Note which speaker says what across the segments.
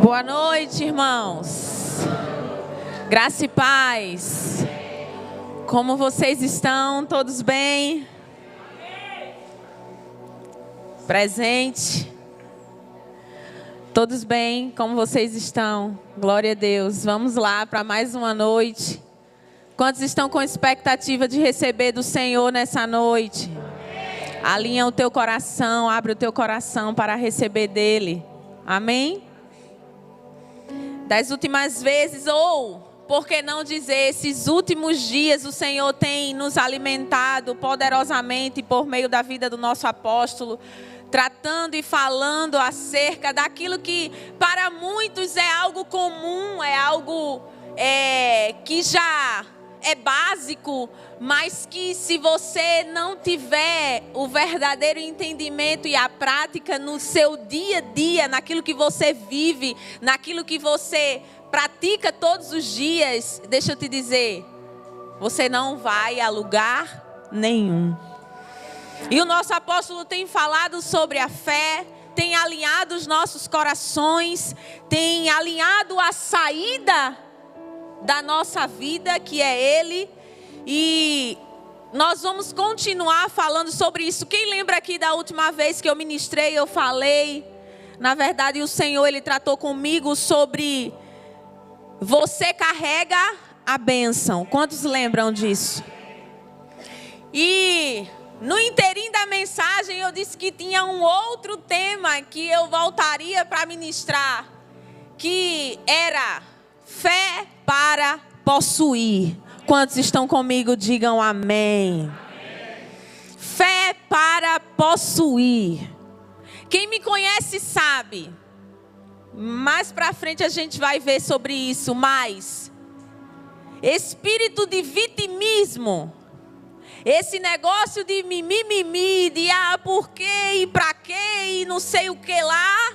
Speaker 1: Boa noite, irmãos. Graça e paz. Como vocês estão? Todos bem? Presente? Todos bem? Como vocês estão? Glória a Deus. Vamos lá para mais uma noite. Quantos estão com expectativa de receber do Senhor nessa noite? Alinha o teu coração, abre o teu coração para receber dele. Amém? Das últimas vezes, ou, por que não dizer, esses últimos dias o Senhor tem nos alimentado poderosamente por meio da vida do nosso apóstolo, tratando e falando acerca daquilo que para muitos é algo comum, é algo que já é básico, mas que se você não tiver o verdadeiro entendimento e a prática no seu dia a dia, naquilo que você vive, naquilo que você pratica todos os dias, deixa eu te dizer, você não vai a lugar nenhum. E o nosso apóstolo tem falado sobre a fé, tem alinhado os nossos corações, tem alinhado a saída da nossa vida, que é Ele. E nós vamos continuar falando sobre isso. Quem lembra aqui da última vez que eu ministrei, eu falei, na verdade o Senhor, Ele tratou comigo sobre você carrega a bênção. Quantos lembram disso? E no inteirinho da mensagem eu disse que tinha um outro tema que eu voltaria para ministrar, que era fé para possuir. Quantos estão comigo, digam amém. Fé para possuir. Quem me conhece sabe. Mais para frente a gente vai ver sobre isso. Mas espírito de vitimismo, esse negócio de mimimi, de por quê e para quê e não sei o que lá,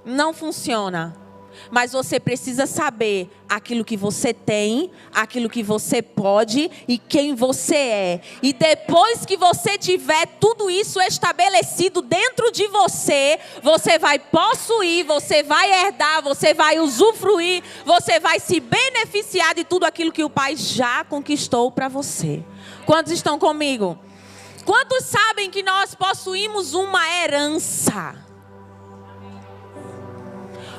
Speaker 1: não funciona. Mas você precisa saber aquilo que você tem, aquilo que você pode e quem você é. E depois que você tiver tudo isso estabelecido dentro de você, você vai possuir, você vai herdar, você vai usufruir, você vai se beneficiar de tudo aquilo que o Pai já conquistou para você. Quantos estão comigo? Quantos sabem que nós possuímos uma herança?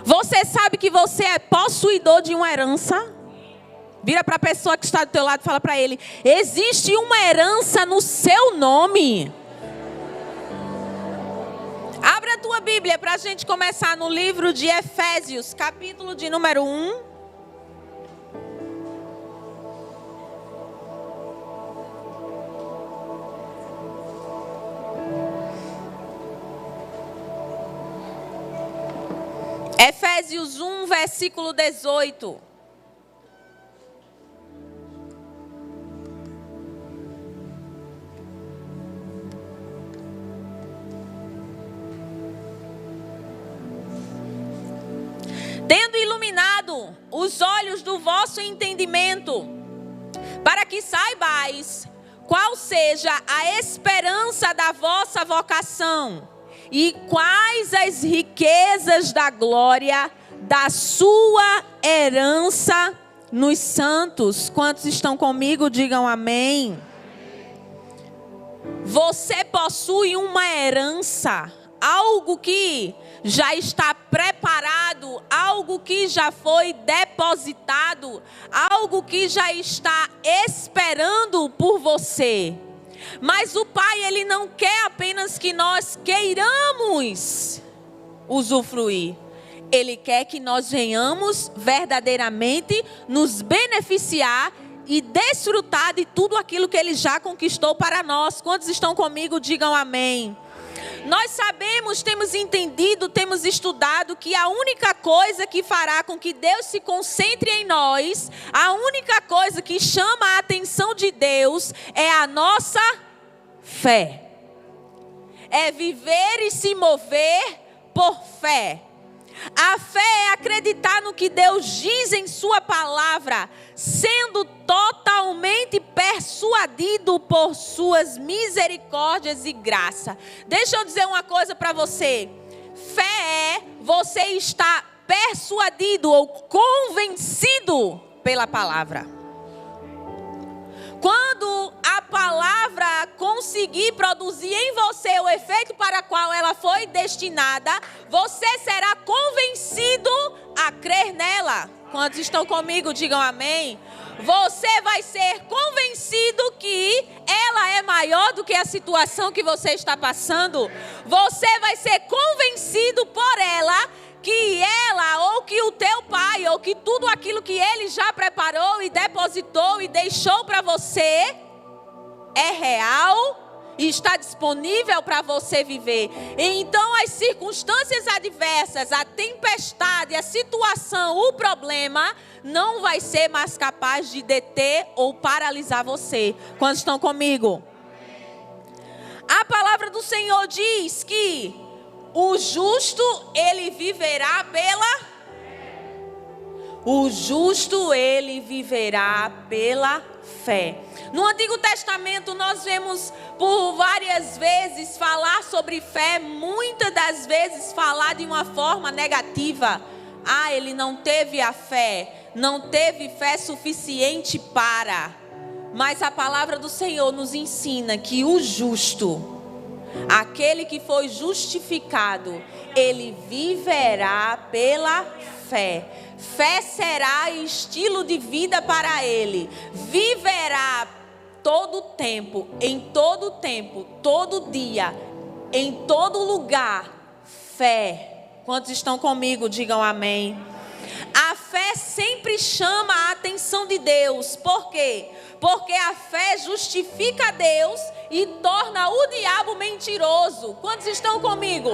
Speaker 1: Você sabe que você é possuidor de uma herança? Vira para a pessoa que está do teu lado e fala para ele: existe uma herança no seu nome. Abra a tua Bíblia para a gente começar no livro de Efésios, capítulo de número 1. Efésios 1, versículo 18. Tendo iluminado os olhos do vosso entendimento, para que saibais qual seja a esperança da vossa vocação, e quais as riquezas da glória da sua herança nos santos. Quantos estão comigo? Digam amém. Você possui uma herança, algo que já está preparado, algo que já foi depositado, algo que já está esperando por você. Mas o Pai, Ele não quer apenas que nós queiramos usufruir. Ele quer que nós venhamos verdadeiramente nos beneficiar e desfrutar de tudo aquilo que Ele já conquistou para nós. Quantos estão comigo? Digam amém. Nós sabemos, temos entendido, temos estudado que a única coisa que fará com que Deus se concentre em nós, a única coisa que chama a atenção de Deus é a nossa fé. É viver e se mover por fé. A fé é acreditar no que Deus diz em sua palavra, sendo totalmente persuadido por suas misericórdias e graça. Deixa eu dizer uma coisa para você. Fé é você estar persuadido ou convencido pela palavra. Quando a palavra conseguir produzir em você o efeito para o qual ela foi destinada, você será convencido a crer nela. Quantos estão comigo, digam amém. Você vai ser convencido que ela é maior do que a situação que você está passando. Você vai ser convencido por ela que ela, ou que o teu pai, ou que tudo aquilo que ele já preparou e depositou e deixou para você é real e está disponível para você viver. Então as circunstâncias adversas, a tempestade, a situação, o problema não vai ser mais capaz de deter ou paralisar você. Quantos estão comigo? A palavra do Senhor diz que o justo, ele viverá pela... O justo, ele viverá pela fé. No Antigo Testamento, nós vemos por várias vezes falar sobre fé, muitas das vezes falar de uma forma negativa. Ah, ele não teve a fé, não teve fé suficiente para. Mas a palavra do Senhor nos ensina que o justo, aquele que foi justificado, ele viverá pela fé. Fé será estilo de vida para ele. Viverá todo tempo, todo dia, em todo lugar. Fé. Quantos estão comigo? Digam amém. A fé sempre chama a atenção de Deus. Por quê? Porque a fé justifica Deus e torna o diabo mentiroso. Quantos estão comigo?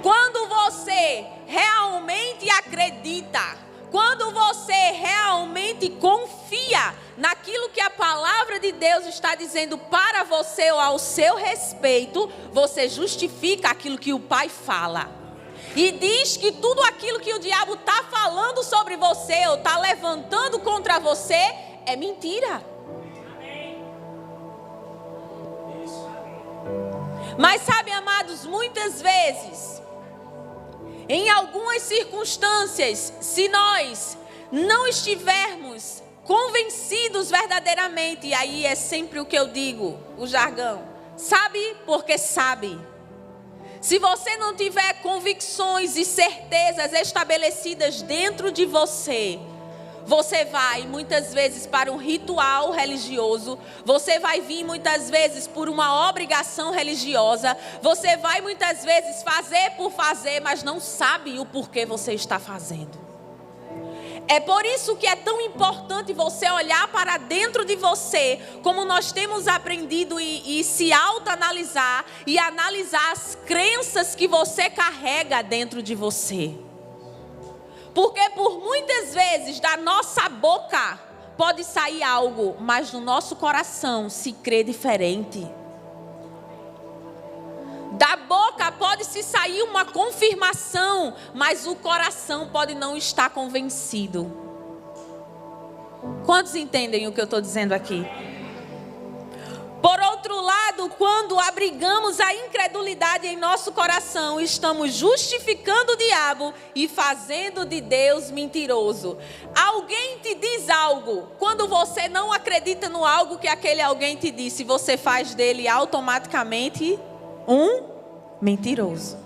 Speaker 1: Quando você realmente acredita, quando você realmente confia naquilo que a palavra de Deus está dizendo para você ou ao seu respeito, você justifica aquilo que o Pai fala. E diz que tudo aquilo que o diabo está falando sobre você ou está levantando contra você é mentira. Mas sabe, amados, muitas vezes, em algumas circunstâncias, se nós não estivermos convencidos verdadeiramente, e aí é sempre o que eu digo, o jargão, sabe porque sabe. Se você não tiver convicções e certezas estabelecidas dentro de você, você vai muitas vezes para um ritual religioso, você vai vir muitas vezes por uma obrigação religiosa, você vai muitas vezes fazer por fazer, mas não sabe o porquê você está fazendo. É por isso que é tão importante você olhar para dentro de você, como nós temos aprendido e se autoanalisar e analisar as crenças que você carrega dentro de você. Porque por muitas vezes da nossa boca pode sair algo, mas no nosso coração se crê diferente. Da boca pode se sair uma confirmação, mas o coração pode não estar convencido. Quantos entendem o que eu estou dizendo aqui? Por outro lado, quando abrigamos a incredulidade em nosso coração, estamos justificando o diabo e fazendo de Deus mentiroso. Alguém te diz algo, quando você não acredita no algo que aquele alguém te disse, você faz dele automaticamente um mentiroso.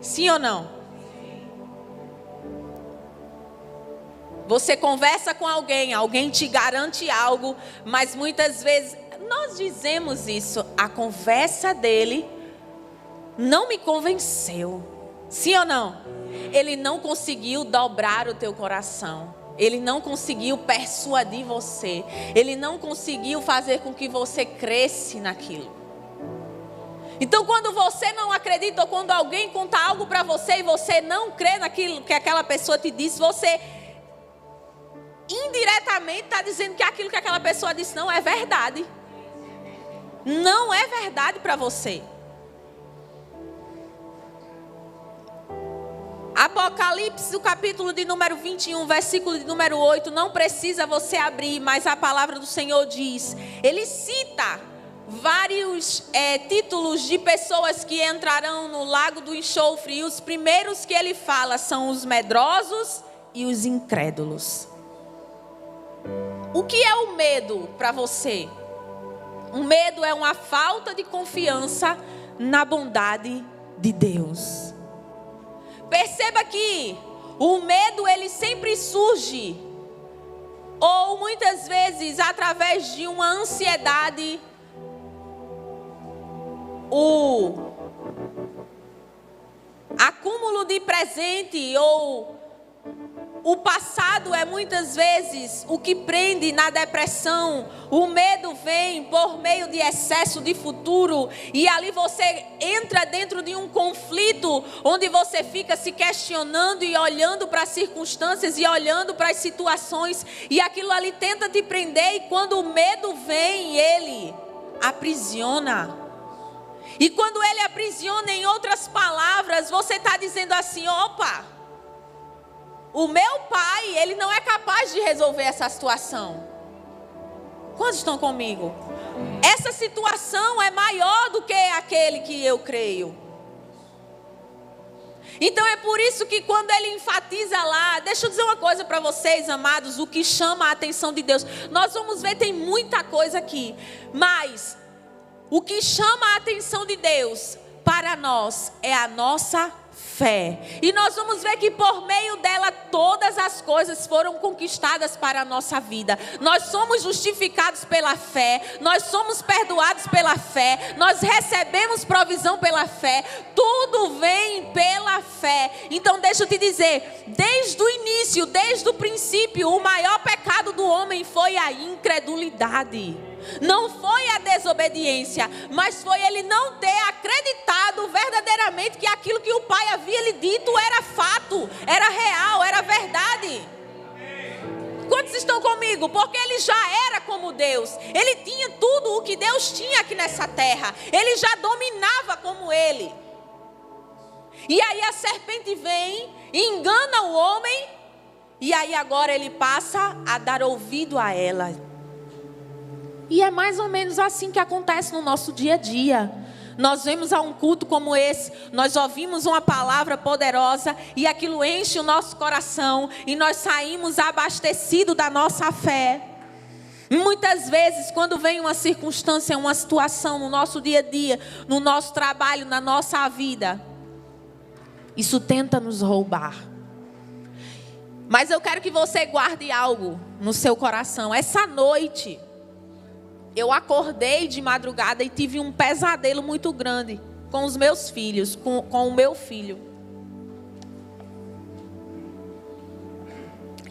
Speaker 1: Sim ou não? Você conversa com alguém, alguém te garante algo, mas muitas vezes nós dizemos isso, a conversa dele não me convenceu. Sim ou não? Ele não conseguiu dobrar o teu coração. Ele não conseguiu persuadir você. Ele não conseguiu fazer com que você cresce naquilo. Então, quando você não acredita, ou quando alguém conta algo para você e você não crê naquilo que aquela pessoa te disse, você indiretamente está dizendo que aquilo que aquela pessoa disse não é verdade. Não é verdade para você. Apocalipse, o capítulo de número 21, versículo de número 8, não precisa você abrir, mas a palavra do Senhor diz, ele cita vários títulos de pessoas que entrarão no lago do enxofre. E os primeiros que ele fala são os medrosos e os incrédulos. O que é o medo para você? O medo é uma falta de confiança na bondade de Deus. Perceba que o medo ele sempre surge, ou muitas vezes através de uma ansiedade, o acúmulo de presente ou o passado é muitas vezes o que prende na depressão. O medo vem por meio de excesso de futuro. E ali você entra dentro de um conflito onde você fica se questionando e olhando para as circunstâncias e olhando para as situações. E aquilo ali tenta te prender. E quando o medo vem, ele aprisiona. E quando ele aprisiona, em outras palavras, você está dizendo assim: opa, o meu pai, ele não é capaz de resolver essa situação. Quantos estão comigo? Essa situação é maior do que aquele que eu creio. Então é por isso que quando ele enfatiza lá, deixa eu dizer uma coisa para vocês, amados, o que chama a atenção de Deus. Nós vamos ver, tem muita coisa aqui, mas o que chama a atenção de Deus para nós é a nossa fé. E nós vamos ver que por meio dela todas as coisas foram conquistadas para a nossa vida. Nós somos justificados pela fé, nós somos perdoados pela fé, nós recebemos provisão pela fé, tudo vem pela fé. Então deixa eu te dizer, desde o início, desde o princípio, o maior pecado do homem foi a incredulidade. Não foi a desobediência, mas foi ele não ter acreditado verdadeiramente que aquilo que o pai havia lhe dito era fato, era real, era verdade. Quantos estão comigo? Porque ele já era como Deus. Ele tinha tudo o que Deus tinha aqui nessa terra. Ele já dominava como ele. E aí a serpente vem, engana o homem, e aí agora ele passa a dar ouvido a ela. E é mais ou menos assim que acontece no nosso dia a dia. Nós vemos a um culto como esse, nós ouvimos uma palavra poderosa e aquilo enche o nosso coração e nós saímos abastecidos da nossa fé. Muitas vezes, quando vem uma circunstância, uma situação no nosso dia a dia, no nosso trabalho, na nossa vida, isso tenta nos roubar. Mas eu quero que você guarde algo no seu coração. Essa noite eu acordei de madrugada e tive um pesadelo muito grande com os meus filhos, com o meu filho.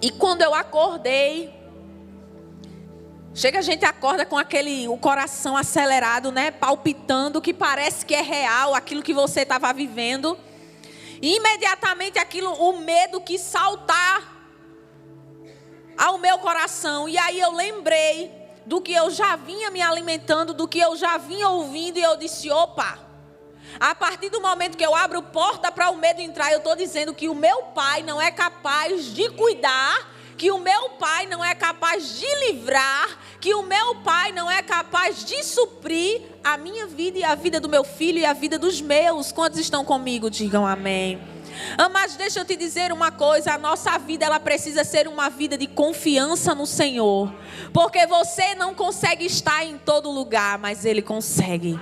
Speaker 1: E quando eu acordei, chega, a gente acorda com o coração acelerado, né? Palpitando, que parece que é real aquilo que você estava vivendo. E imediatamente o medo quis saltar ao meu coração. E aí eu lembrei do que eu já vinha me alimentando, do que eu já vinha ouvindo, e eu disse: opa, a partir do momento que eu abro porta para o medo entrar, eu estou dizendo que o meu pai não é capaz de cuidar, que o meu pai não é capaz de livrar, que o meu pai não é capaz de suprir a minha vida e a vida do meu filho e a vida dos meus. Quantos estão comigo? Digam amém. Mas deixa eu te dizer uma coisa, a nossa vida ela precisa ser uma vida de confiança no Senhor, porque você não consegue estar em todo lugar, mas Ele consegue.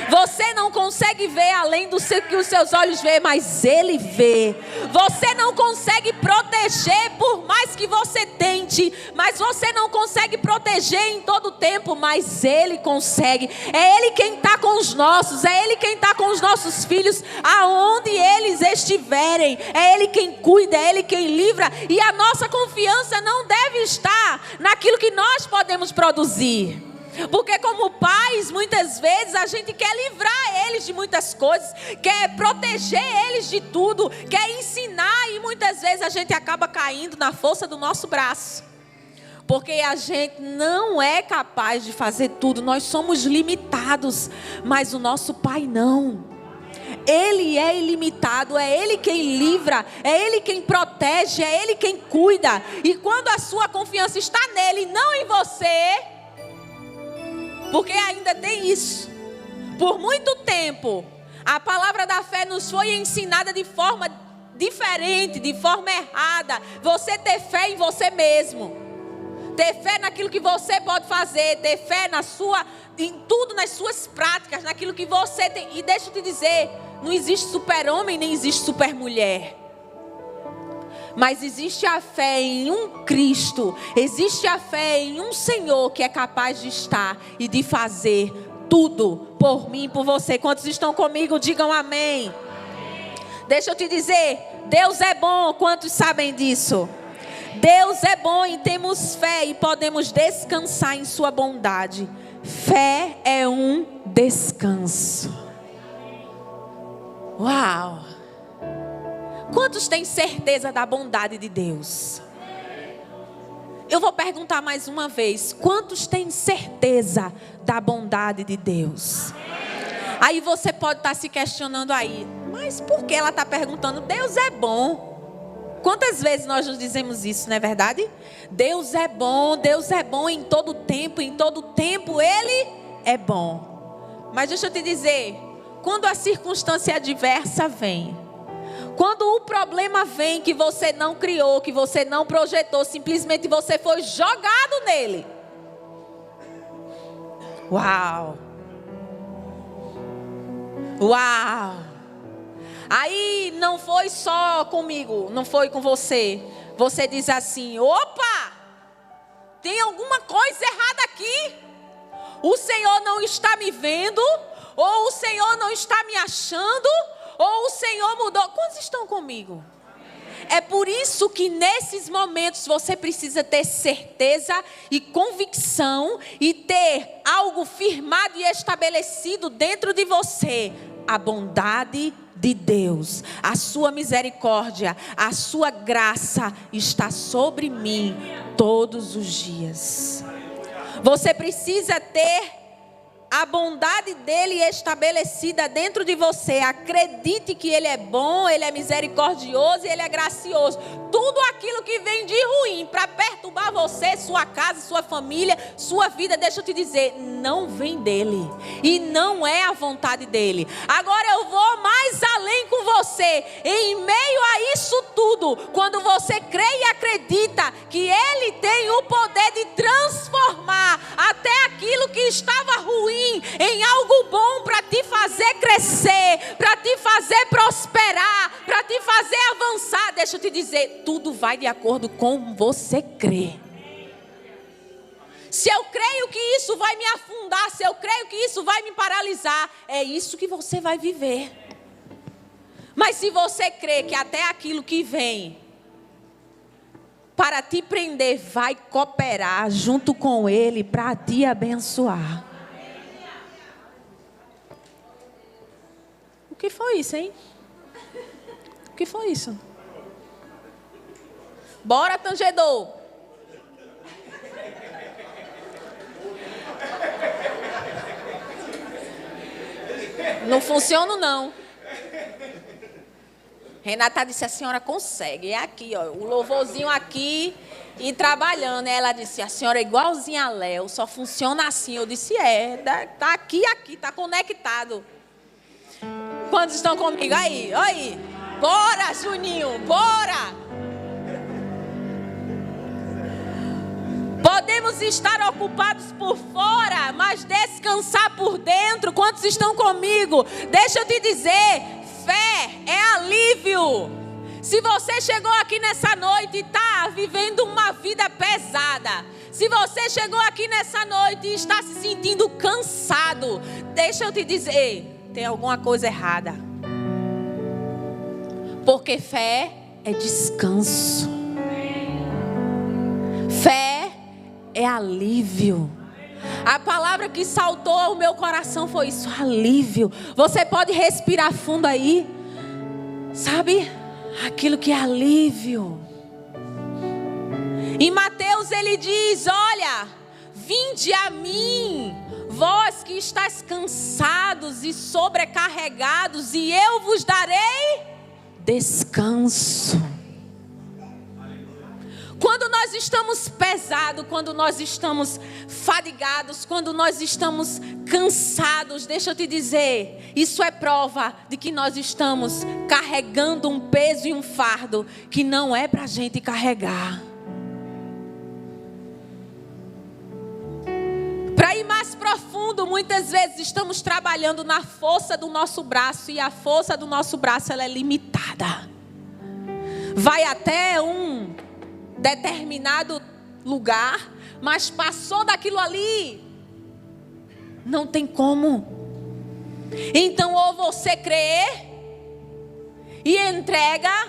Speaker 1: Você não consegue ver além do que os seus olhos veem, mas Ele vê. Você não consegue proteger por mais que você tente, mas você não consegue proteger em todo tempo, mas Ele consegue. É Ele quem está com os nossos, é Ele quem está com os nossos filhos, aonde eles estiverem. É Ele quem cuida, é Ele quem livra. E a nossa confiança não deve estar naquilo que nós podemos produzir. Porque como pais, muitas vezes a gente quer livrar eles de muitas coisas, quer proteger eles de tudo, quer ensinar, e muitas vezes a gente acaba caindo na força do nosso braço. Porque a gente não é capaz de fazer tudo, nós somos limitados, mas o nosso Pai não. Ele é ilimitado, é Ele quem livra, é Ele quem protege, é Ele quem cuida. E quando a sua confiança está nele, não em você, Porque ainda tem isso. Por muito tempo, a palavra da fé nos foi ensinada de forma diferente, de forma errada. Você ter fé em você mesmo. Ter fé naquilo que você pode fazer. Ter fé em tudo, nas suas práticas, naquilo que você tem. E deixa eu te dizer, não existe super-homem, nem existe super-mulher. Mas existe a fé em um Cristo. Existe a fé em um Senhor que é capaz de estar e de fazer tudo por mim e por você. Quantos estão comigo? Digam amém. Deixa eu te dizer, Deus é bom. Quantos sabem disso? Deus é bom e temos fé e podemos descansar em sua bondade. Fé é um descanso. Uau! Quantos têm certeza da bondade de Deus? Eu vou perguntar mais uma vez. Quantos têm certeza da bondade de Deus? Aí você pode estar se questionando aí. Mas por que ela está perguntando? Deus é bom. Quantas vezes nós nos dizemos isso, não é verdade? Deus é bom em todo tempo. Em todo tempo Ele é bom. Mas deixa eu te dizer. Quando a circunstância adversa vem, quando o problema vem que você não criou, que você não projetou, simplesmente você foi jogado nele. Uau! Uau! Aí não foi só comigo, não foi com você. Você diz assim: opa! Tem alguma coisa errada aqui. O Senhor não está me vendo, ou o Senhor não está me achando, ou o Senhor mudou. Quantos estão comigo? É por isso que nesses momentos você precisa ter certeza e convicção e ter algo firmado e estabelecido dentro de você. A bondade de Deus, a sua misericórdia, a sua graça está sobre mim todos os dias. Você precisa ter a bondade dele estabelecida dentro de você. Acredite que ele é bom, ele é misericordioso e ele é gracioso. Tudo aquilo que vem de ruim para perturbar você, sua casa, sua família, sua vida, deixa eu te dizer, não vem dele. E não é a vontade dele. Agora eu vou mais além com você. Em meio a isso tudo, quando você crê e acredita que ele tem o poder de transformar até aquilo que estava ruim em algo bom para te fazer crescer, para te fazer prosperar, para te fazer avançar. Deixa eu te dizer, tudo vai de acordo com você crer. Se eu creio que isso vai me afundar, se eu creio que isso vai me paralisar, é isso que você vai viver. Mas se você crê que até aquilo que vem para te prender vai cooperar junto com ele para te abençoar. O que foi isso, hein? O que foi isso? Bora, tangedor. Não funciona, não. Renata disse, a senhora consegue. É aqui, ó, o louvorzinho aqui e trabalhando. Ela disse, a senhora é igualzinha a Léo, só funciona assim. Eu disse, tá aqui, tá conectado. Quantos estão comigo? Aí. Bora, Juninho, bora. Podemos estar ocupados por fora, mas descansar por dentro. Quantos estão comigo? Deixa eu te dizer, fé é alívio. Se você chegou aqui nessa noite e está vivendo uma vida pesada, se você chegou aqui nessa noite e está se sentindo cansado, deixa eu te dizer, tem alguma coisa errada. Porque fé é descanso. Fé é alívio. A palavra que saltou ao meu coração foi isso, alívio. Você pode respirar fundo aí. Sabe? Aquilo que é alívio. Em Mateus ele diz, olha, vinde a mim, vós que estáis cansados e sobrecarregados, e eu vos darei descanso. Quando nós estamos pesados, quando nós estamos fadigados, quando nós estamos cansados, deixa eu te dizer, isso é prova de que nós estamos carregando um peso e um fardo que não é para a gente carregar. Para ir mais profundo, muitas vezes estamos trabalhando na força do nosso braço, e a força do nosso braço ela é limitada. Vai até um determinado lugar, mas passou daquilo ali, não tem como. Então, ou você crê e entrega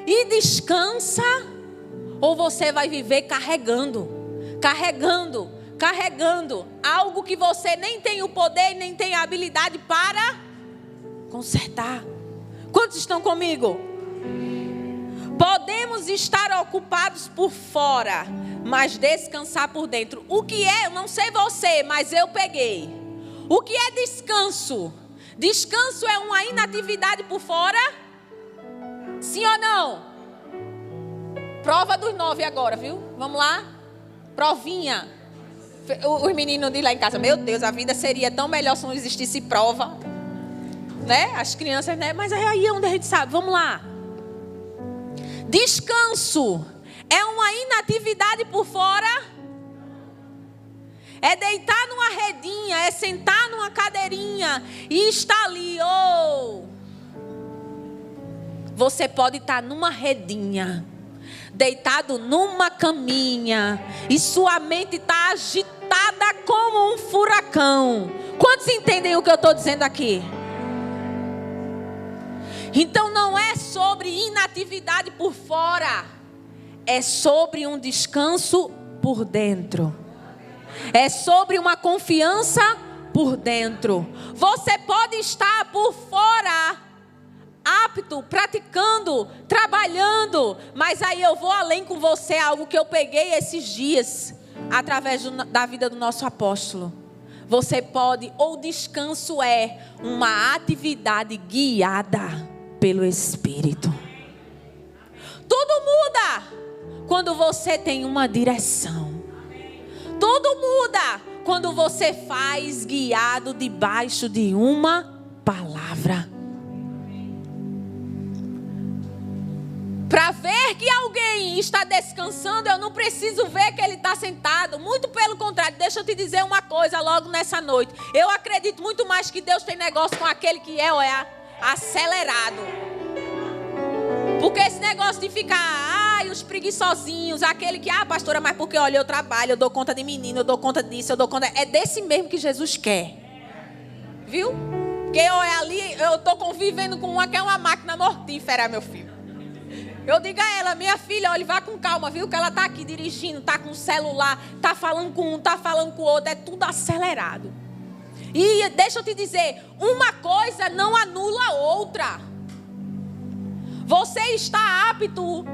Speaker 1: e descansa, ou você vai viver carregando algo que você nem tem o poder, nem tem a habilidade para consertar. Quantos estão comigo? Podemos estar ocupados por fora, mas descansar por dentro. O que é? Eu não sei você, mas eu peguei. O que é descanso? Descanso é uma inatividade por fora? Sim ou não? Prova dos 9 agora, viu? Vamos lá? Provinha. Os meninos de lá em casa, meu Deus, a vida seria tão melhor se não existisse prova, né? As crianças, né? Mas aí é onde a gente sabe. Vamos lá. Descanso é uma inatividade por fora? É deitar numa redinha, é sentar numa cadeirinha e estar ali. Você pode estar numa redinha, deitado numa caminha, e sua mente está agitada como um furacão. Quantos entendem o que eu estou dizendo aqui? Então não é sobre inatividade por fora, é sobre um descanso por dentro. É sobre uma confiança por dentro. Você pode estar por fora, apto, praticando, trabalhando, mas aí eu vou além com você, algo que eu peguei esses dias, através da vida do nosso apóstolo. Você pode, ou descanso é uma atividade guiada pelo Espírito. Tudo muda quando você tem uma direção. Tudo muda quando você faz guiado debaixo de uma palavra. Para ver que alguém está descansando, eu não preciso ver que ele está sentado. Muito pelo contrário, deixa eu te dizer uma coisa logo nessa noite. Eu acredito muito mais que Deus tem negócio com aquele que é acelerado. Porque esse negócio de ficar, os preguiçosinhos, aquele que, pastora, mas porque olha, eu trabalho, eu dou conta de menino, eu dou conta disso, eu dou conta. É desse mesmo que Jesus quer. Viu? Porque ali, eu estou convivendo com uma que é uma máquina mortífera, meu filho. Eu digo a ela, minha filha, olha, vá com calma, viu? Que ela está aqui dirigindo, está com o celular, está falando com um, está falando com o outro, é tudo acelerado. E deixa eu te dizer, uma coisa não anula a outra. Você está apto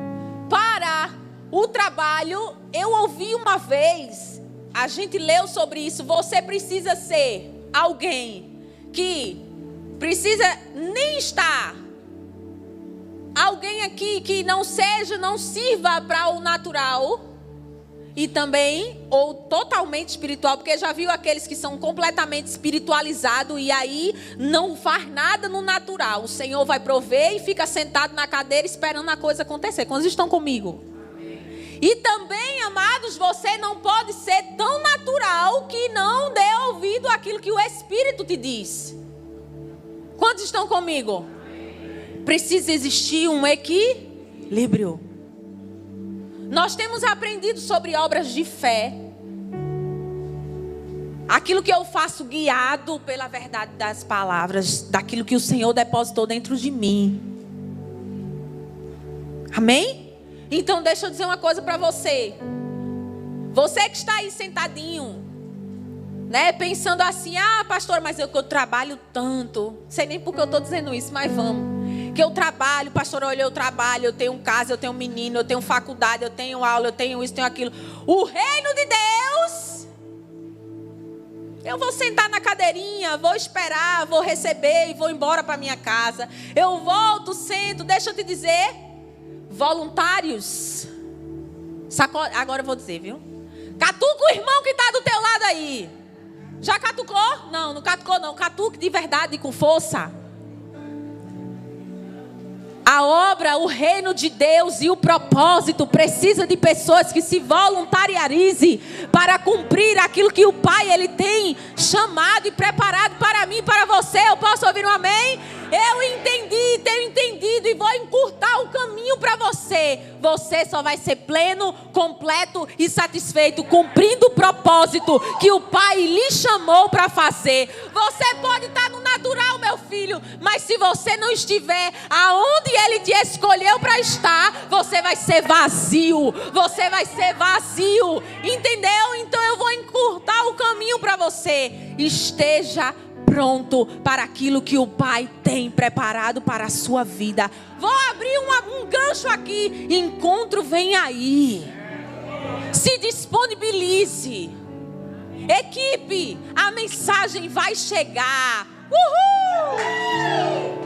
Speaker 1: para o trabalho. Eu ouvi uma vez, a gente leu sobre isso, você precisa ser alguém que precisa nem estar. Alguém aqui que não sirva para o natural e também, ou totalmente espiritual, porque já viu aqueles que são completamente espiritualizados e aí não faz nada no natural. O Senhor vai prover e fica sentado na cadeira esperando a coisa acontecer. Quantos estão comigo? E também, amados, você não pode ser tão natural que não dê ouvido àquilo que o Espírito te diz. Quantos estão comigo? Precisa existir um equilíbrio. Nós temos aprendido sobre obras de fé. Aquilo que eu faço guiado pela verdade das palavras, daquilo que o Senhor depositou dentro de mim. Amém? Então deixa eu dizer uma coisa para você. Você que está aí sentadinho, né, pensando assim, pastor, mas eu trabalho tanto. Sei nem por que eu estou dizendo isso, mas vamos. Que eu trabalho, pastor, olha, eu trabalho, eu tenho casa, eu tenho menino, eu tenho faculdade, eu tenho aula, eu tenho isso, tenho aquilo. O reino de Deus, eu vou sentar na cadeirinha, vou esperar, vou receber e vou embora para minha casa. Eu volto, sento, deixa eu te dizer, voluntários, agora eu vou dizer, viu? Catuca o irmão que está do teu lado aí. Já catucou? Não, não catucou não. Catuque de verdade, com força. A obra, o reino de Deus e o propósito precisa de pessoas que se voluntariarizem para cumprir aquilo que o Pai ele tem chamado e preparado para mim e para você. Eu posso ouvir um amém? Eu entendi, tenho entendido e vou encurtar o caminho para você. Você só vai ser pleno, completo e satisfeito cumprindo o propósito que o Pai lhe chamou para fazer. Você pode estar no natural, meu filho, mas se você não estiver aonde Ele te escolheu para estar, você vai ser vazio. Você vai ser vazio. Entendeu? Então eu vou encurtar o caminho para você. Esteja pronto para aquilo que o Pai tem preparado para a sua vida. Vou abrir um gancho aqui. Encontro vem aí. Se disponibilize. Equipe, a mensagem vai chegar. Uhul!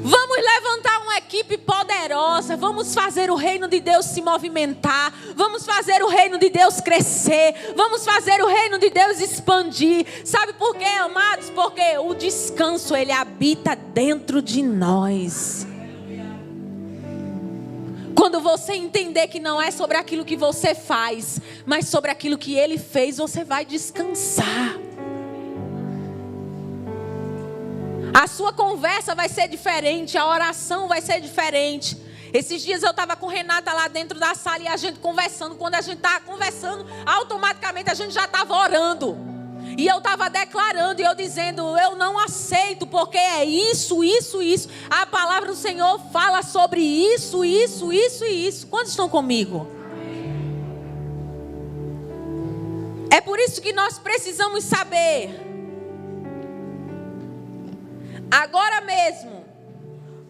Speaker 1: Vamos levantar uma equipe poderosa. Vamos fazer o reino de Deus se movimentar. Vamos fazer o reino de Deus crescer. Vamos fazer o reino de Deus expandir. Sabe por quê, amados? Porque o descanso, ele habita dentro de nós. Quando você entender que não é sobre aquilo que você faz, mas sobre aquilo que Ele fez, você vai descansar. A sua conversa vai ser diferente, a oração vai ser diferente. Esses dias eu estava com Renata lá dentro da sala e a gente conversando. Quando a gente estava conversando, automaticamente a gente já estava orando. E eu estava declarando e eu dizendo, eu não aceito, porque é isso, isso, isso. A palavra do Senhor fala sobre isso, isso, isso e isso. Quantos estão comigo? É por isso que nós precisamos saber. Agora mesmo,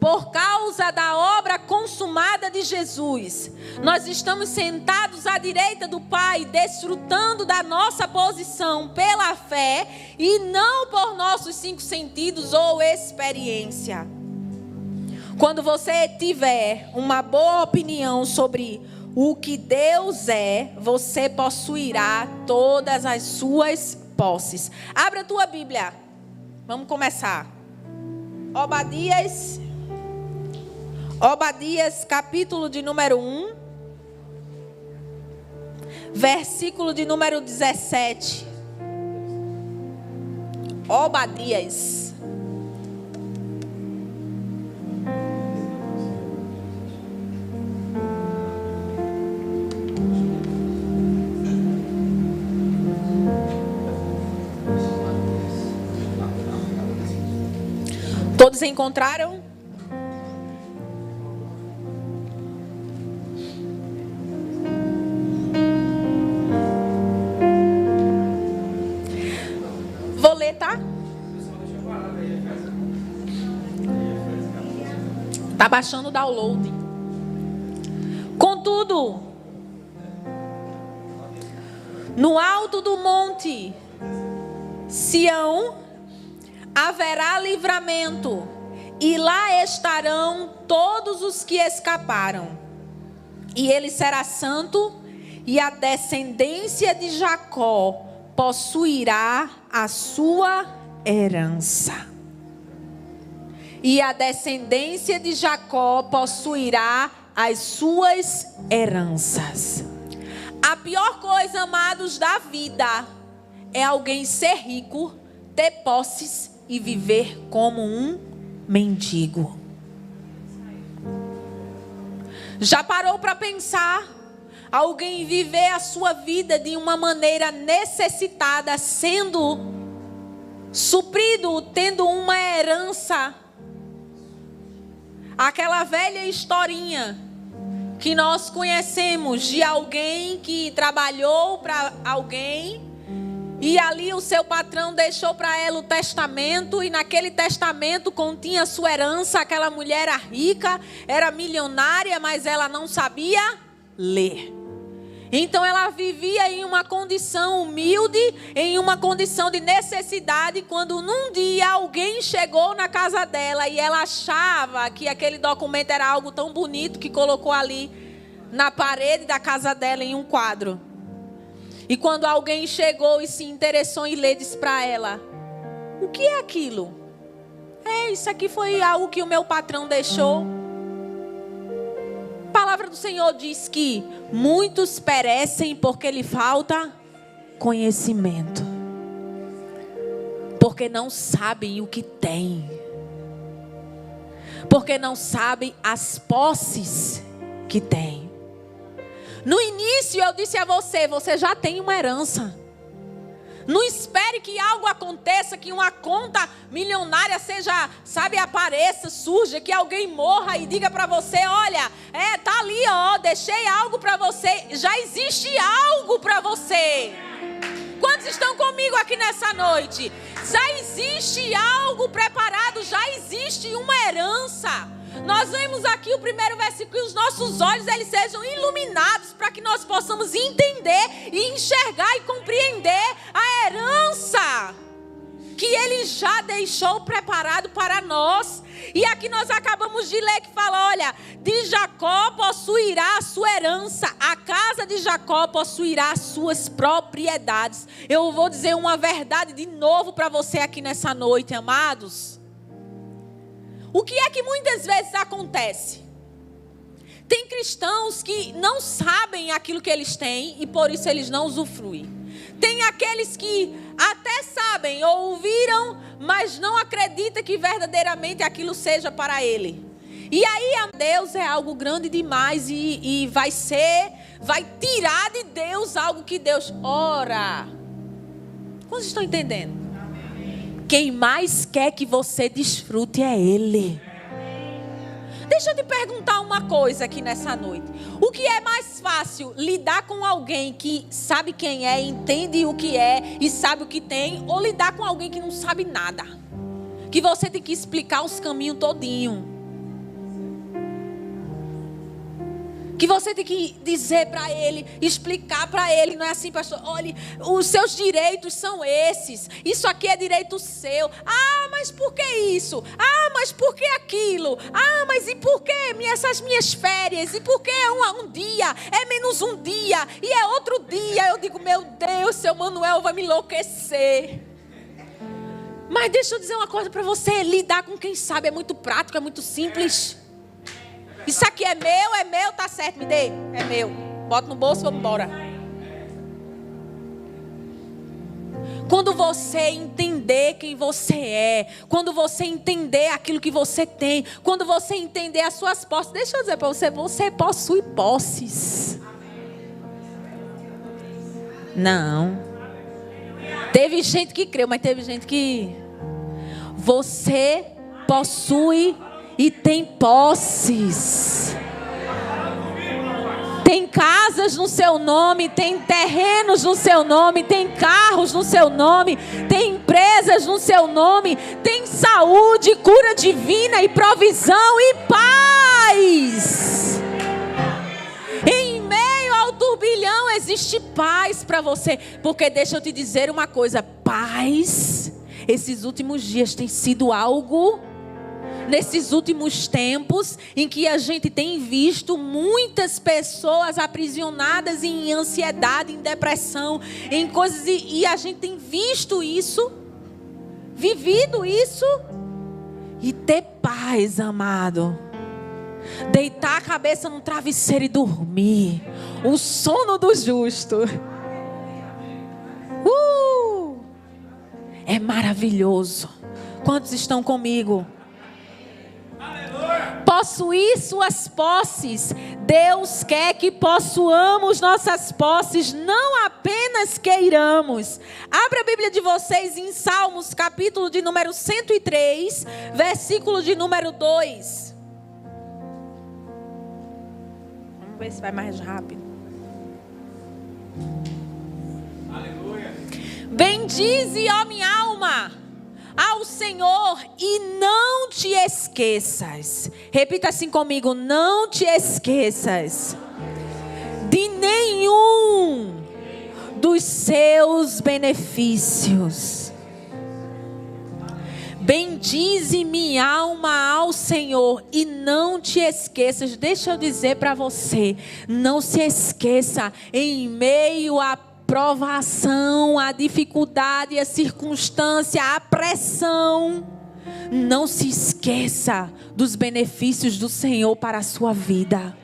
Speaker 1: por causa da obra consumada de Jesus, nós estamos sentados à direita do Pai, desfrutando da nossa posição pela fé e não por nossos 5 sentidos ou experiência. Quando você tiver uma boa opinião sobre o que Deus é, você possuirá todas as suas posses. Abra a tua Bíblia. Vamos começar. Obadias, capítulo de número 1, versículo de número 17. Obadias. Todos encontraram? Vou ler, tá? Tá baixando o download. Contudo, no alto do monte Sião haverá livramento, e lá estarão todos os que escaparam. E ele será santo, e a descendência de Jacó possuirá a sua herança. E a descendência de Jacó possuirá as suas heranças. A pior coisa, amados, da vida é alguém ser rico, ter posses e viver como um mendigo. Já parou para pensar? Alguém viver a sua vida de uma maneira necessitada, sendo suprido, tendo uma herança. Aquela velha historinha que nós conhecemos de alguém que trabalhou para alguém. E ali o seu patrão deixou para ela o testamento. E naquele testamento continha sua herança. Aquela mulher era rica, era milionária, mas ela não sabia ler. Então ela vivia em uma condição humilde, em uma condição de necessidade. Quando num dia alguém chegou na casa dela e ela achava que aquele documento era algo tão bonito que colocou ali na parede da casa dela em um quadro. E quando alguém chegou e se interessou em ler, disse para ela: o que é aquilo? Isso aqui foi algo que o meu patrão deixou. A palavra do Senhor diz que muitos perecem porque lhe falta conhecimento. Porque não sabem o que têm. Porque não sabem as posses que têm. No início eu disse a você, você já tem uma herança. Não espere que algo aconteça, que uma conta milionária seja, apareça, surja, que alguém morra e diga para você: olha, tá ali, deixei algo para você. Já existe algo para você. Quantos estão comigo aqui nessa noite? Já existe algo preparado, já existe uma herança. Nós vemos aqui o primeiro versículo, que os nossos olhos eles sejam iluminados para que nós possamos entender e enxergar e compreender a herança que Ele já deixou preparado para nós. E aqui nós acabamos de ler que fala: olha, de Jacó possuirá a sua herança, a casa de Jacó possuirá as suas propriedades. Eu vou dizer uma verdade de novo para você aqui nessa noite, amados. O que é que muitas vezes acontece? Tem cristãos que não sabem aquilo que eles têm e por isso eles não usufruem. Tem aqueles que até sabem ou ouviram, mas não acreditam que verdadeiramente aquilo seja para ele. E aí Deus é algo grande demais e vai tirar de Deus algo que Deus ora. Quantos estão entendendo? Quem mais quer que você desfrute é Ele. Deixa eu te perguntar uma coisa aqui nessa noite. O que é mais fácil, lidar com alguém que sabe quem é, entende o que é e sabe o que tem, ou lidar com alguém que não sabe nada? Que você tem que explicar os caminhos todinho. Que você tem que dizer para ele, explicar para ele, não é assim, pastor? Olha, os seus direitos são esses. Isso aqui é direito seu. Ah, mas por que isso? Ah, mas por que aquilo? Ah, mas e por que essas minhas férias? E por que um dia? É menos um dia e é outro dia. Eu digo, meu Deus, seu Manuel vai me enlouquecer. Mas deixa eu dizer uma coisa para você. Lidar com quem sabe é muito prático, é muito simples. Isso aqui é meu, tá certo, me dê. É meu. Bota no bolso e vamos embora. Quando você entender quem você é, quando você entender aquilo que você tem, quando você entender as suas posses, deixa eu dizer para você, você possui posses. Não. Teve gente que creu, mas teve gente que... Você possui e tem posses. Tem casas no seu nome, tem terrenos no seu nome, tem carros no seu nome, tem empresas no seu nome, tem saúde, cura divina e provisão e paz. Em meio ao turbilhão existe paz para você, porque deixa eu te dizer uma coisa, paz, esses últimos dias tem sido algo... Nesses últimos tempos em que a gente tem visto muitas pessoas aprisionadas em ansiedade, em depressão, em coisas, e a gente tem visto isso, vivido isso, e ter paz, amado. Deitar a cabeça no travesseiro e dormir. O sono do justo. É maravilhoso. Quantos estão comigo? Possuir suas posses. Deus quer que possuamos nossas posses, não apenas queiramos. Abra a Bíblia de vocês em Salmos, capítulo de número 103, versículo de número 2. Vamos ver se vai mais rápido. Aleluia. Bendize, ó minha alma, ao Senhor e não te esqueças. Repita assim comigo: não te esqueças de nenhum dos seus benefícios. Bendize minha alma ao Senhor e não te esqueças. Deixa eu dizer para você, não se esqueça, em meio à provação, à dificuldade, à circunstância, à pressão, não se esqueça dos benefícios do Senhor para a sua vida.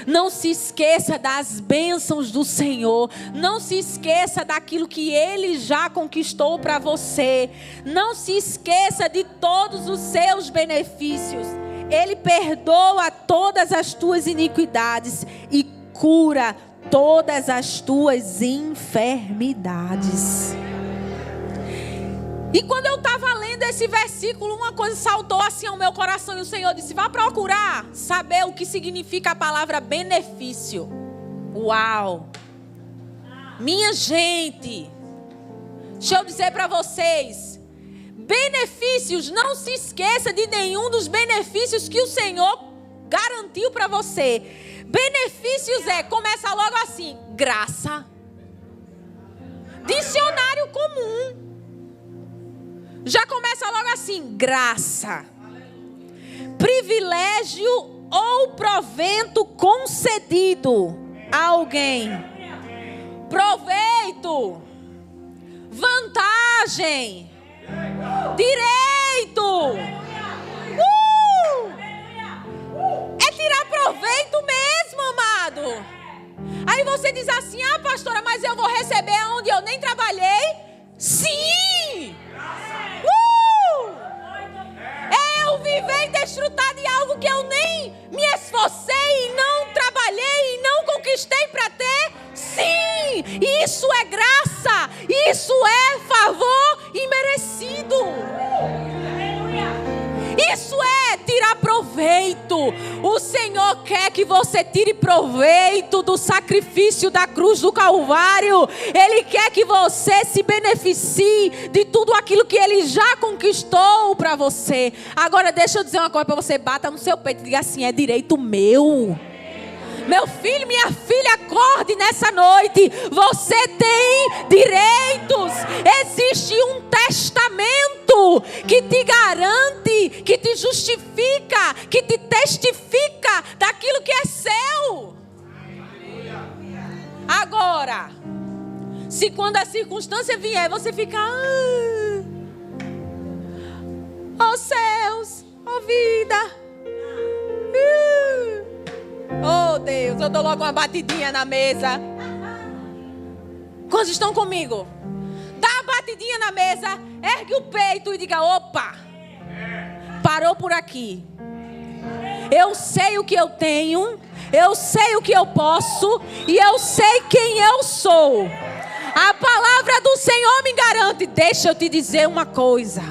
Speaker 1: Não se esqueça das bênçãos do Senhor. Não se esqueça daquilo que Ele já conquistou para você. Não se esqueça de todos os seus benefícios. Ele perdoa todas as tuas iniquidades e cura todas as tuas enfermidades. E quando eu estava lendo esse versículo, uma coisa saltou assim ao meu coração e o Senhor disse: vá procurar saber o que significa a palavra benefício. Uau! Minha gente, deixa eu dizer para vocês, benefícios, não se esqueça de nenhum dos benefícios que o Senhor garantiu para você. Benefícios começa logo assim, graça. Dicionário comum. Já começa logo assim, graça. Privilégio ou provento concedido a alguém. Proveito. Vantagem. Direito. É tirar proveito mesmo, amado. Aí você diz assim: ah, pastora, mas eu vou receber onde eu nem trabalhei? Sim! Eu viver e desfrutar de algo que eu nem me esforcei e não trabalhei e não conquistei para ter? Sim! Isso é graça! Isso é favor imerecido! Isso é tirar proveito. O Senhor quer que você tire proveito do sacrifício da cruz do Calvário. Ele quer que você se beneficie de tudo aquilo que Ele já conquistou para você. Agora deixa eu dizer uma coisa para você. Bata no seu peito e diga assim: é direito meu. Meu filho, minha filha, acorde nessa noite. Você tem direitos. Existe um testamento que te garante, que te justifica, que te testifica daquilo que é seu. Agora, se quando a circunstância vier, você fica: oh céus, oh vida. Oh Deus, eu dou logo uma batidinha na mesa. Quantos estão comigo? Dá uma batidinha na mesa, ergue o peito e diga: opa, parou por aqui. Eu sei o que eu tenho, eu sei o que eu posso e eu sei quem eu sou. A palavra do Senhor me garante. Deixa eu te dizer uma coisa.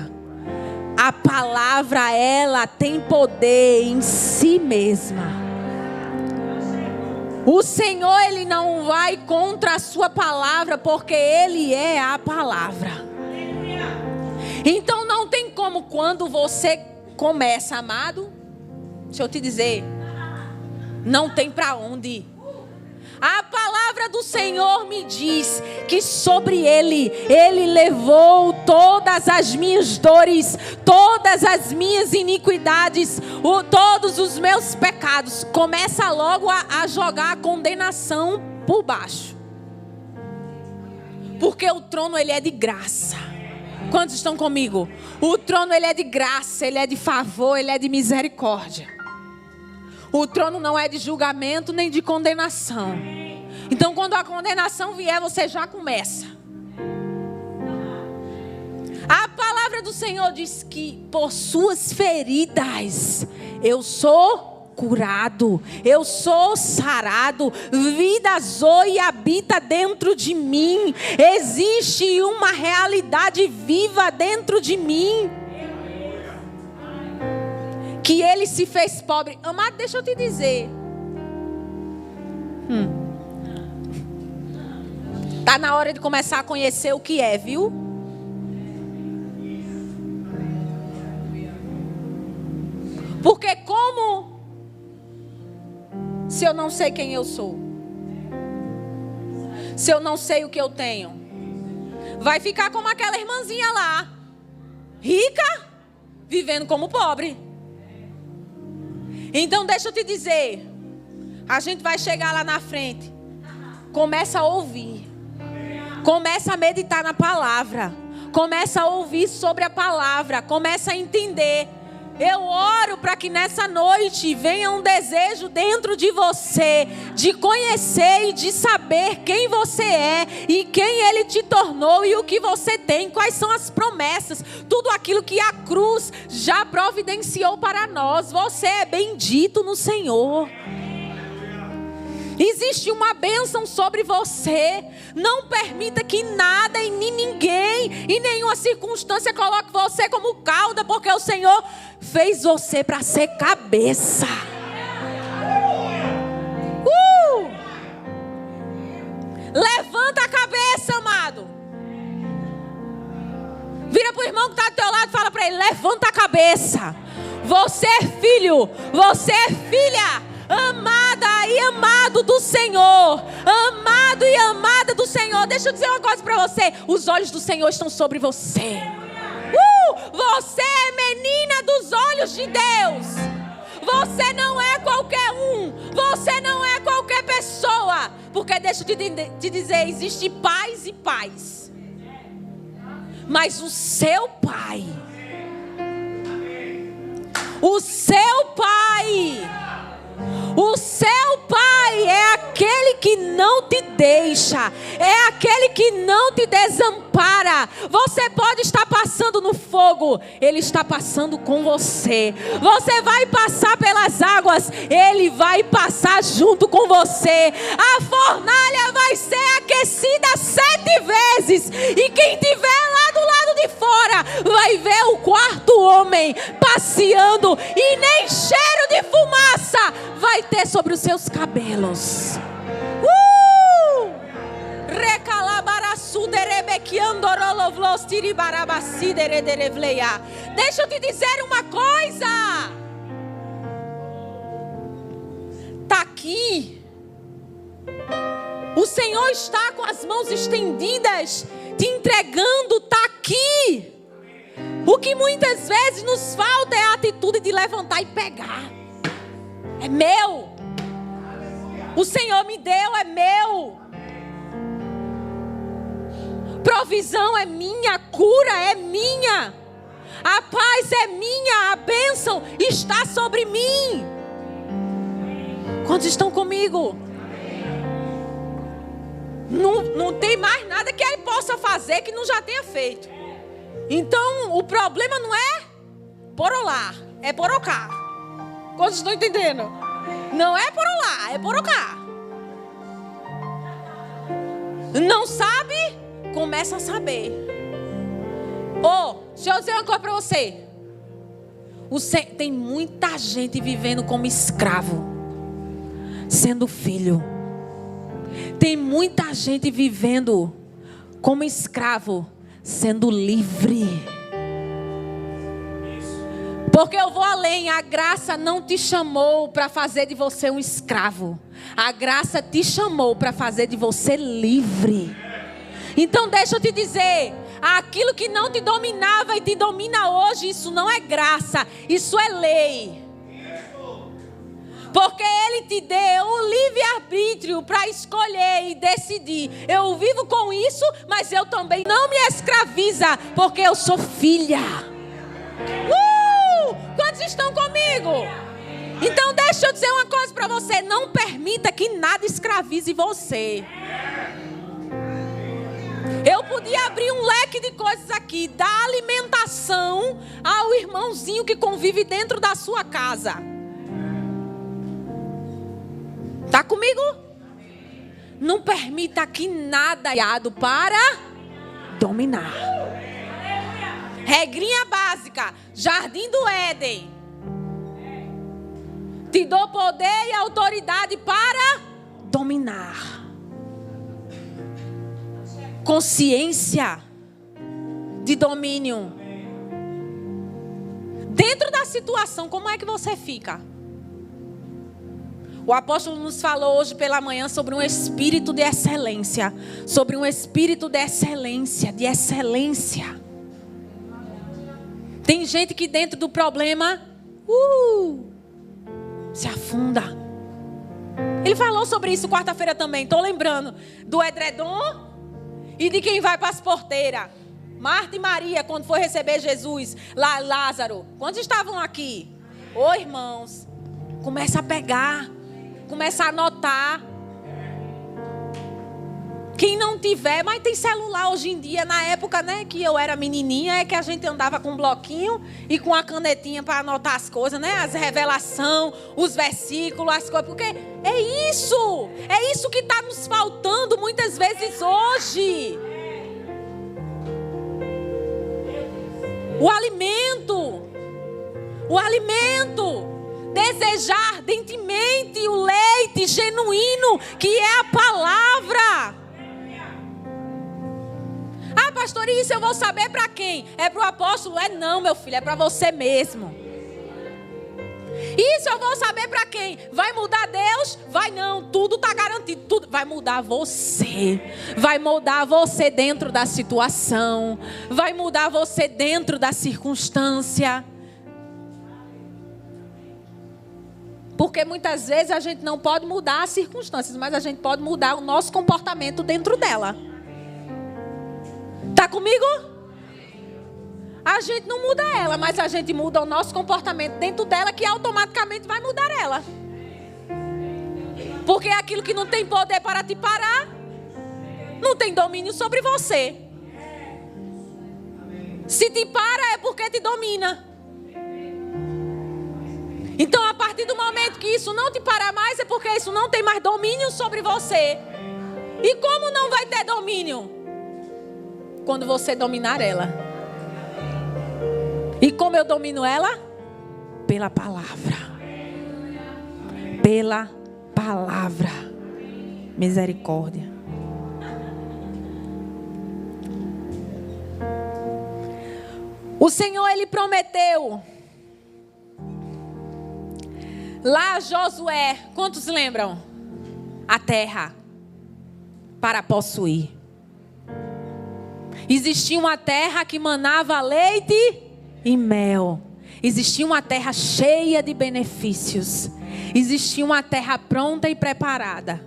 Speaker 1: A palavra, ela tem poder em si mesma. O Senhor, Ele não vai contra a sua palavra, porque Ele é a palavra. Então não tem como, quando você começa, amado, deixa eu te dizer, não tem para onde ir. A palavra do Senhor me diz que sobre Ele levou todas as minhas dores, todas as minhas iniquidades, todos os meus pecados. Começa logo a jogar a condenação por baixo. Porque o trono, ele é de graça. Quantos estão comigo? O trono, ele é de graça, ele é de favor, ele é de misericórdia. O trono não é de julgamento nem de condenação. Então quando a condenação vier, você já começa. A palavra do Senhor diz que por suas feridas eu sou curado, eu sou sarado, vida zoe habita dentro de mim. Existe uma realidade viva dentro de mim. Que Ele se fez pobre. Amado, deixa eu te dizer. Tá na hora de começar a conhecer o que é, viu? Porque como se eu não sei quem eu sou? Se eu não sei o que eu tenho? Vai ficar como aquela irmãzinha lá. Rica, vivendo como pobre. Então deixa eu te dizer, a gente vai chegar lá na frente. Começa a ouvir. Começa a meditar na palavra. Começa a ouvir sobre a palavra. Começa a entender. Eu oro para que nessa noite venha um desejo dentro de você de conhecer e de saber quem você é e quem Ele te tornou e o que você tem, quais são as promessas, tudo aquilo que a cruz já providenciou para nós. Você é bendito no Senhor. Existe uma bênção sobre você. Não permita que nada e nem ninguém, em nenhuma circunstância, coloque você como cauda, porque o Senhor fez você para ser cabeça. Levanta a cabeça, amado. Vira para o irmão que está do teu lado e fala para ele: levanta a cabeça. Você é filho, você é filha, amada e amado do Senhor. Amado e amada do Senhor. Deixa eu dizer uma coisa para você: os olhos do Senhor estão sobre você. Você é menina dos olhos de Deus. Você não é qualquer um. Você não é qualquer pessoa. Porque deixa eu te dizer, existe pais e pais. Mas o seu pai, o seu pai é aquele que não te deixa, é aquele que não te desampara. Você pode estar passando no fogo, Ele está passando com você. Você vai passar pelas águas, Ele vai passar junto com você. A fornalha vai ser aquecida 7 vezes, e quem estiver lá do lado de fora vai ver o quarto homem passeando, e nem cheiro de fumaça vai ter sobre os seus cabelos. Deixa eu te dizer uma coisa. Está aqui. O Senhor está com as mãos estendidas, te entregando. Está aqui. O que muitas vezes nos falta é a atitude de levantar e pegar. É meu. O Senhor me deu, é meu. Provisão é minha, cura é minha, a paz é minha, a bênção está sobre mim. Quantos estão comigo? Não tem mais nada que Ele possa fazer que não já tenha feito. Então o problema não é por lá, é por cá. Quantos estão entendendo? Não é por lá, é por cá. Não sabe? Começa a saber. Deixa eu dizer uma coisa para você. Tem muita gente vivendo como escravo, sendo filho. Tem muita gente vivendo como escravo, sendo livre. Porque eu vou além. A graça não te chamou para fazer de você um escravo. A graça te chamou para fazer de você livre. Então deixa eu te dizer, aquilo que não te dominava e te domina hoje, isso não é graça, isso é lei. Porque Ele te deu o livre-arbítrio para escolher e decidir. Eu vivo com isso, mas eu também não me escraviza, porque eu sou filha. Quantos estão comigo? Então deixa eu dizer uma coisa para você: não permita que nada escravize você. Eu podia abrir um leque de coisas aqui, da alimentação ao irmãozinho que convive dentro da sua casa. Está comigo? Não permita que nada criado para dominar. Regrinha básica, Jardim do Éden. Te dou poder e autoridade para dominar. Consciência de domínio. Dentro da situação, como é que você fica? O apóstolo nos falou hoje pela manhã sobre um espírito de excelência. Sobre um espírito de excelência, de excelência. Tem gente que dentro do problema se afunda. Ele falou sobre isso quarta-feira também. Estou lembrando do edredom e de quem vai para as porteiras. Marta e Maria, quando foi receber Jesus, lá Lázaro. Quantos estavam aqui? Ô irmãos, começa a pegar, começa a anotar. Quem não tiver, mas tem celular hoje em dia. Na época, né, que eu era menininha, é que a gente andava com um bloquinho e com a canetinha para anotar as coisas, né? As revelações, os versículos, as coisas. Porque é isso que está nos faltando muitas vezes hoje. O alimento. Desejar ardentemente o leite genuíno, que é a palavra. Ah, pastor, isso eu vou saber para quem? É para o apóstolo? É não, meu filho, é para você mesmo. Isso eu vou saber para quem? Vai mudar Deus? Vai não, tudo está garantido. Tudo vai mudar você. Vai mudar você dentro da situação. Vai mudar você dentro da circunstância. Porque muitas vezes a gente não pode mudar as circunstâncias, mas a gente pode mudar o nosso comportamento dentro dela. Está comigo? A gente não muda ela, mas a gente muda o nosso comportamento dentro dela, que automaticamente vai mudar ela. Porque é aquilo que não tem poder para te parar, não tem domínio sobre você. Se te para é porque te domina. Então, a partir do momento que isso não te parar mais, é porque isso não tem mais domínio sobre você. E como não vai ter domínio? Quando você dominar ela. E como eu domino ela? Pela palavra. Pela palavra. Misericórdia. O Senhor, Ele prometeu. Lá Josué, quantos lembram? A terra para possuir. Existia uma terra que manava leite e mel. Existia uma terra cheia de benefícios. Existia uma terra pronta e preparada.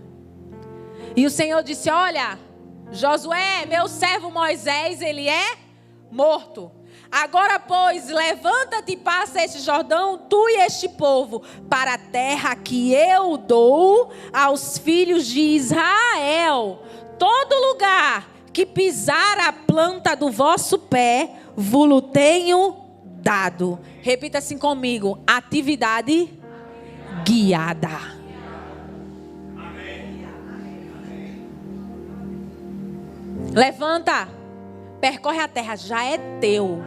Speaker 1: E o Senhor disse: olha, Josué, meu servo Moisés, ele é morto. Agora, pois, levanta-te e passa este Jordão, tu e este povo, para a terra que eu dou aos filhos de Israel. Todo lugar que pisar a planta do vosso pé, vos tenho dado. Repita assim comigo: atividade guiada. Levanta, percorre a terra, já é teu.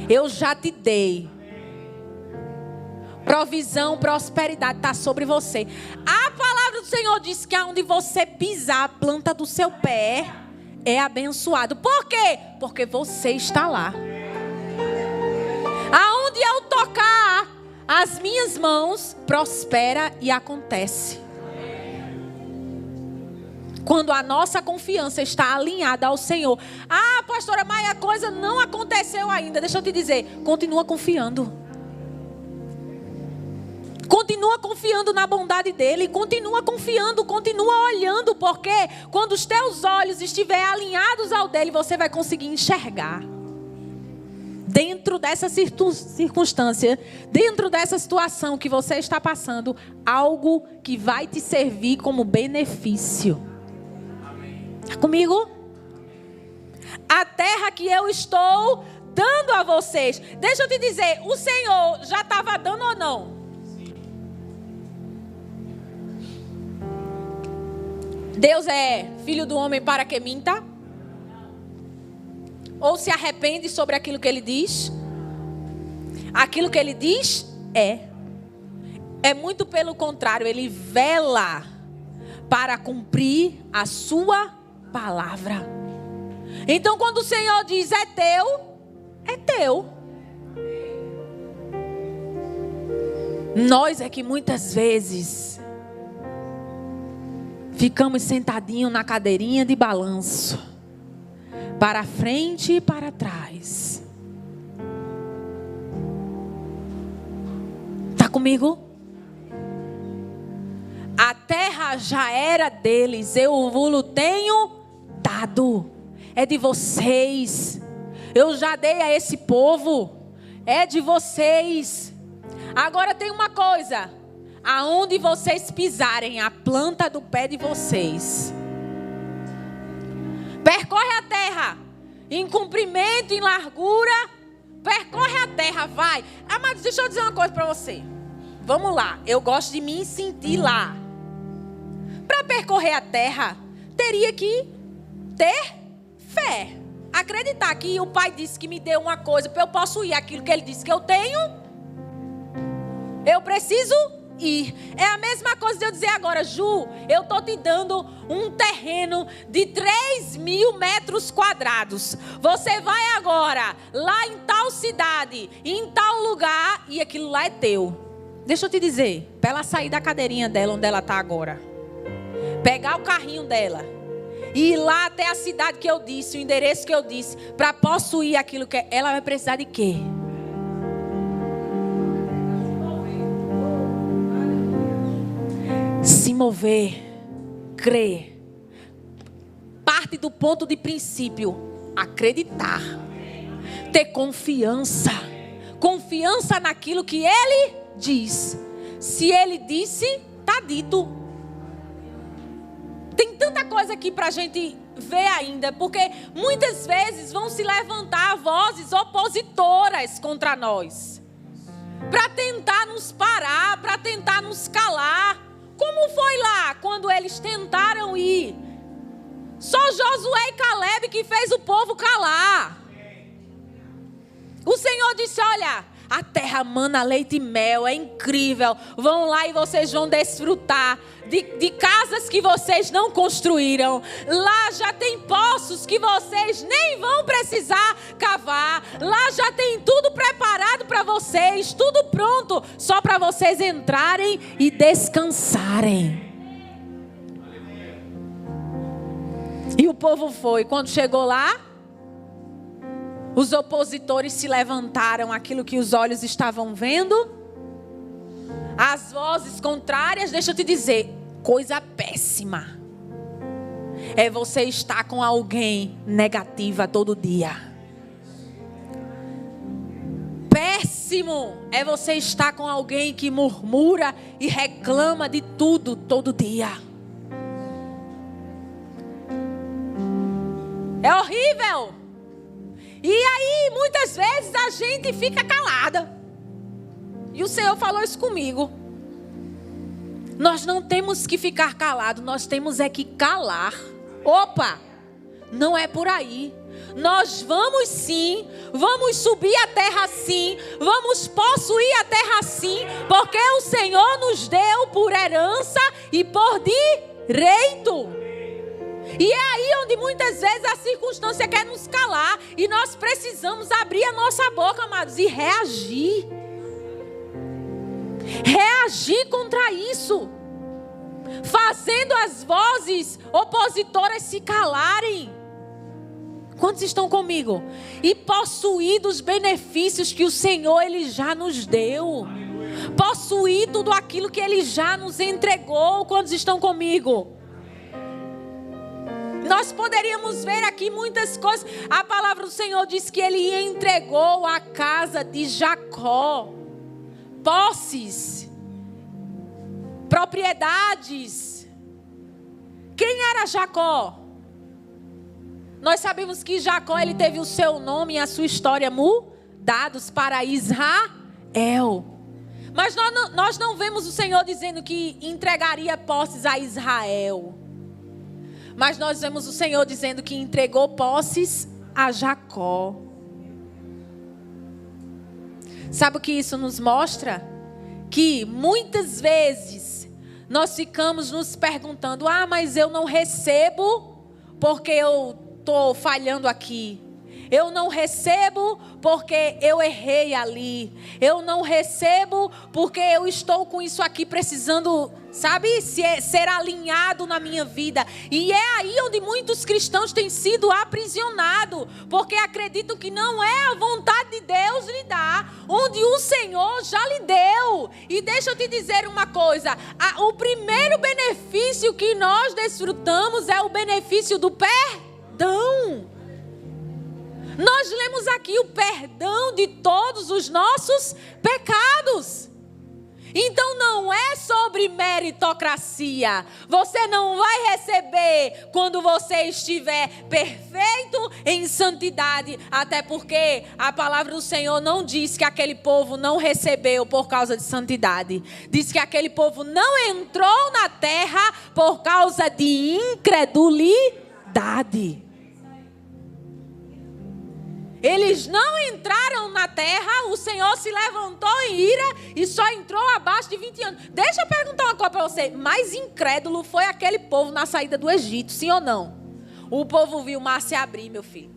Speaker 1: Eu já te dei. Provisão, prosperidade está sobre você. A palavra do Senhor diz que aonde você pisar a planta do seu pé é abençoado. Por quê? Porque você está lá. Aonde eu tocar as minhas mãos, prospera e acontece. Quando a nossa confiança está alinhada ao Senhor. Ah, pastora, mas a coisa não aconteceu ainda. Deixa eu te dizer, continua confiando. Continua confiando na bondade dele. Continua confiando, continua olhando. Porque quando os teus olhos estiverem alinhados ao dele, você vai conseguir enxergar. Dentro dessa circunstância, dentro dessa situação que você está passando, algo que vai te servir como benefício. Está comigo? A terra que eu estou dando a vocês. Deixa eu te dizer, o Senhor já estava dando ou não? Deus é filho do homem para que minta? Ou se arrepende sobre aquilo que ele diz? Aquilo que ele diz é muito pelo contrário, ele vela para cumprir a sua palavra. Então quando o Senhor diz é teu, é teu. Nós é que muitas vezes ficamos sentadinhos na cadeirinha de balanço, para frente e para trás. comigo? A terra já era deles, eu vos tenho dado. É de vocês. Eu já dei a esse povo. É de vocês. Agora tem uma coisa. Aonde vocês pisarem, a planta do pé de vocês. Percorre a terra. Em comprimento, em largura. Percorre a terra, vai. Mas deixa eu dizer uma coisa para você. Vamos lá. Eu gosto de me sentir lá. Para percorrer a terra, teria que ter fé. Acreditar que o Pai disse que me deu uma coisa para eu possuir aquilo que Ele disse que eu tenho. Eu preciso ir. É a mesma coisa de eu dizer agora, Ju, eu estou te dando um terreno de 3.000 metros quadrados. Você vai agora lá em tal cidade, em tal lugar, e aquilo lá é teu. Deixa eu te dizer, para ela sair da cadeirinha dela, onde ela está agora, pegar o carrinho dela e ir lá até a cidade que eu disse, o endereço que eu disse, para possuir aquilo que ela vai precisar de quê? Se mover, crer. Parte do ponto de princípio, acreditar. Ter confiança. Confiança naquilo que Ele diz. Se Ele disse, está dito. Tem tanta coisa aqui para a gente ver ainda, porque muitas vezes vão se levantar vozes opositoras contra nós, para tentar nos parar, para tentar nos calar. Como foi lá quando eles tentaram ir? Só Josué e Caleb que fez o povo calar. O Senhor disse, olha, a terra mana leite e mel, é incrível. Vão lá e vocês vão desfrutar de casas que vocês não construíram. Lá já tem poços que vocês nem vão precisar cavar. Lá já tem tudo preparado para vocês, tudo pronto, só para vocês entrarem e descansarem. E o povo foi. Quando chegou lá, os opositores se levantaram, aquilo que os olhos estavam vendo. As vozes contrárias, deixa eu te dizer, coisa péssima é você estar com alguém negativa todo dia. Péssimo é você estar com alguém que murmura e reclama de tudo todo dia. É horrível. E aí, muitas vezes, a gente fica calada. E o Senhor falou isso comigo. Nós não temos que ficar calados, nós temos é que calar. Opa, não é por aí. Nós vamos sim, vamos subir a terra sim, vamos possuir a terra sim, porque o Senhor nos deu por herança e por direito. E é aí onde muitas vezes a circunstância quer nos calar. E nós precisamos abrir a nossa boca, amados, e reagir. Reagir contra isso. Fazendo as vozes opositoras se calarem. Quantos estão comigo? E possuir dos benefícios que o Senhor Ele já nos deu. Possuir tudo aquilo que Ele já nos entregou. Quantos estão comigo? Nós poderíamos ver aqui muitas coisas. A palavra do Senhor diz que Ele entregou a casa de Jacó posses, propriedades. Quem era Jacó? Nós sabemos que Jacó, ele teve o seu nome e a sua história mudados para Israel. Mas nós não vemos o Senhor dizendo que entregaria posses a Israel. Mas nós vemos o Senhor dizendo que entregou posses a Jacó. Sabe o que isso nos mostra? Que muitas vezes nós ficamos nos perguntando: mas eu não recebo porque eu estou falhando aqui. Eu não recebo porque eu errei ali. Eu não recebo porque eu estou com isso aqui precisando sabe, ser alinhado na minha vida. E é aí onde muitos cristãos têm sido aprisionados, porque acreditam que não é a vontade de Deus lhe dar, onde o Senhor já lhe deu. E deixa eu te dizer uma coisa, o primeiro benefício que nós desfrutamos é o benefício do perdão. Nós lemos aqui o perdão de todos os nossos pecados. Então não é sobre meritocracia. Você não vai receber quando você estiver perfeito em santidade. Até porque a palavra do Senhor não diz que aquele povo não recebeu por causa de santidade. Diz que aquele povo não entrou na terra por causa de incredulidade. Eles não entraram na terra, o Senhor se levantou em ira e só entrou abaixo de 20 anos. Deixa eu perguntar uma coisa para você. Mais incrédulo foi aquele povo na saída do Egito, sim ou não? O povo viu o mar se abrir, meu filho.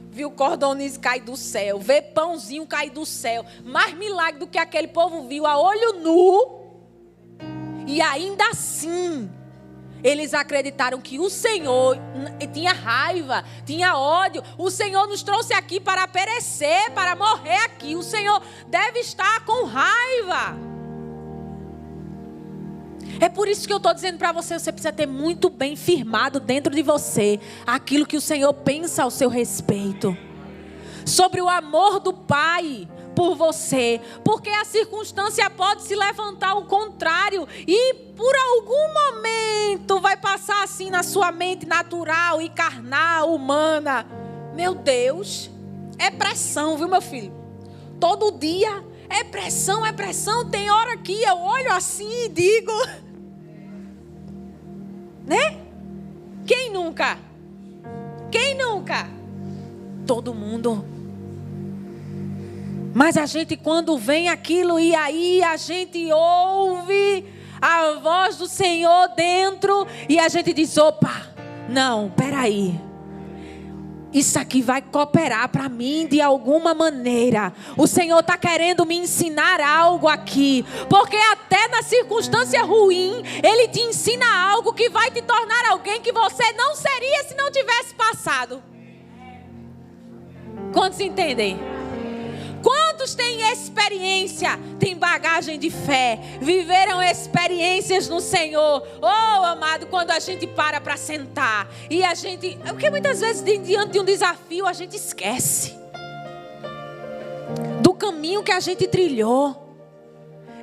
Speaker 1: Viu cordões cair do céu, vê pãozinho cair do céu. Mais milagre do que aquele povo viu a olho nu. E ainda assim, eles acreditaram que o Senhor tinha raiva, tinha ódio. O Senhor nos trouxe aqui para perecer, para morrer aqui. O Senhor deve estar com raiva. É por isso que eu estou dizendo para você, você precisa ter muito bem firmado dentro de você aquilo que o Senhor pensa ao seu respeito. Sobre o amor do Pai por você, porque a circunstância pode se levantar ao contrário e por algum momento vai passar assim na sua mente natural e carnal, humana. Meu Deus, é pressão, viu, meu filho? Todo dia é pressão, é pressão. Tem hora que eu olho assim e digo, né? Quem nunca? Quem nunca? Todo mundo. Mas a gente, quando vem aquilo e aí a gente ouve a voz do Senhor dentro e a gente diz, opa, não, peraí. Isso aqui vai cooperar para mim de alguma maneira. O Senhor está querendo me ensinar algo aqui. Porque até na circunstância ruim, Ele te ensina algo que vai te tornar alguém que você não seria se não tivesse passado. Quantos entendem? Quantos têm experiência, têm bagagem de fé, viveram experiências no Senhor? Oh, amado, quando a gente para sentar e a gente... Porque muitas vezes diante de um desafio a gente esquece do caminho que a gente trilhou,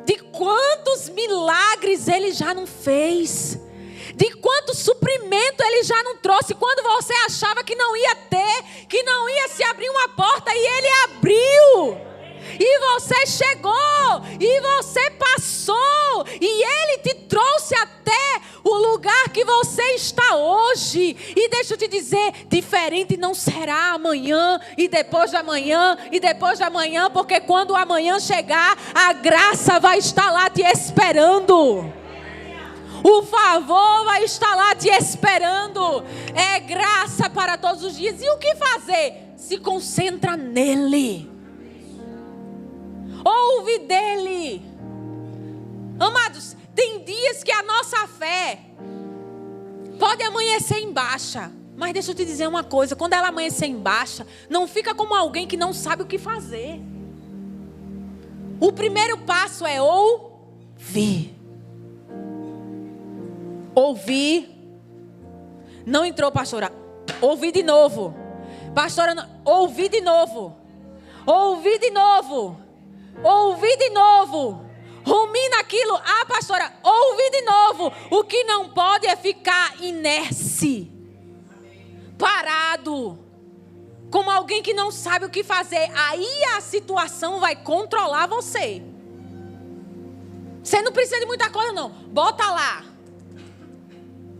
Speaker 1: de quantos milagres Ele já não fez, de quanto suprimento Ele já não trouxe, quando você achava que não ia ter, que não ia se abrir uma porta e Ele abriu, e você chegou, e você passou, e Ele te trouxe até o lugar que você está hoje. E deixa eu te dizer, diferente não será amanhã, e depois de amanhã, e depois de amanhã, porque quando o amanhã chegar, a graça vai estar lá te esperando. O favor vai estar lá te esperando. É graça para todos os dias. E o que fazer? Se concentra nele. Ouve dele. Amados, tem dias que a nossa fé pode amanhecer em baixa. Mas deixa eu te dizer uma coisa. Quando ela amanhecer em baixa, não fica como alguém que não sabe o que fazer. O primeiro passo é ouvir. Ouvir. Não entrou, pastora. Ouvir de novo. Pastora, não... Ouvir de novo. Ouvir de novo. Ouvir de novo. Rumina aquilo. Ah, pastora, ouvir de novo. O que não pode é ficar inerte. Parado. Como alguém que não sabe o que fazer. Aí a situação vai controlar você. Você não precisa de muita coisa, não. Bota lá.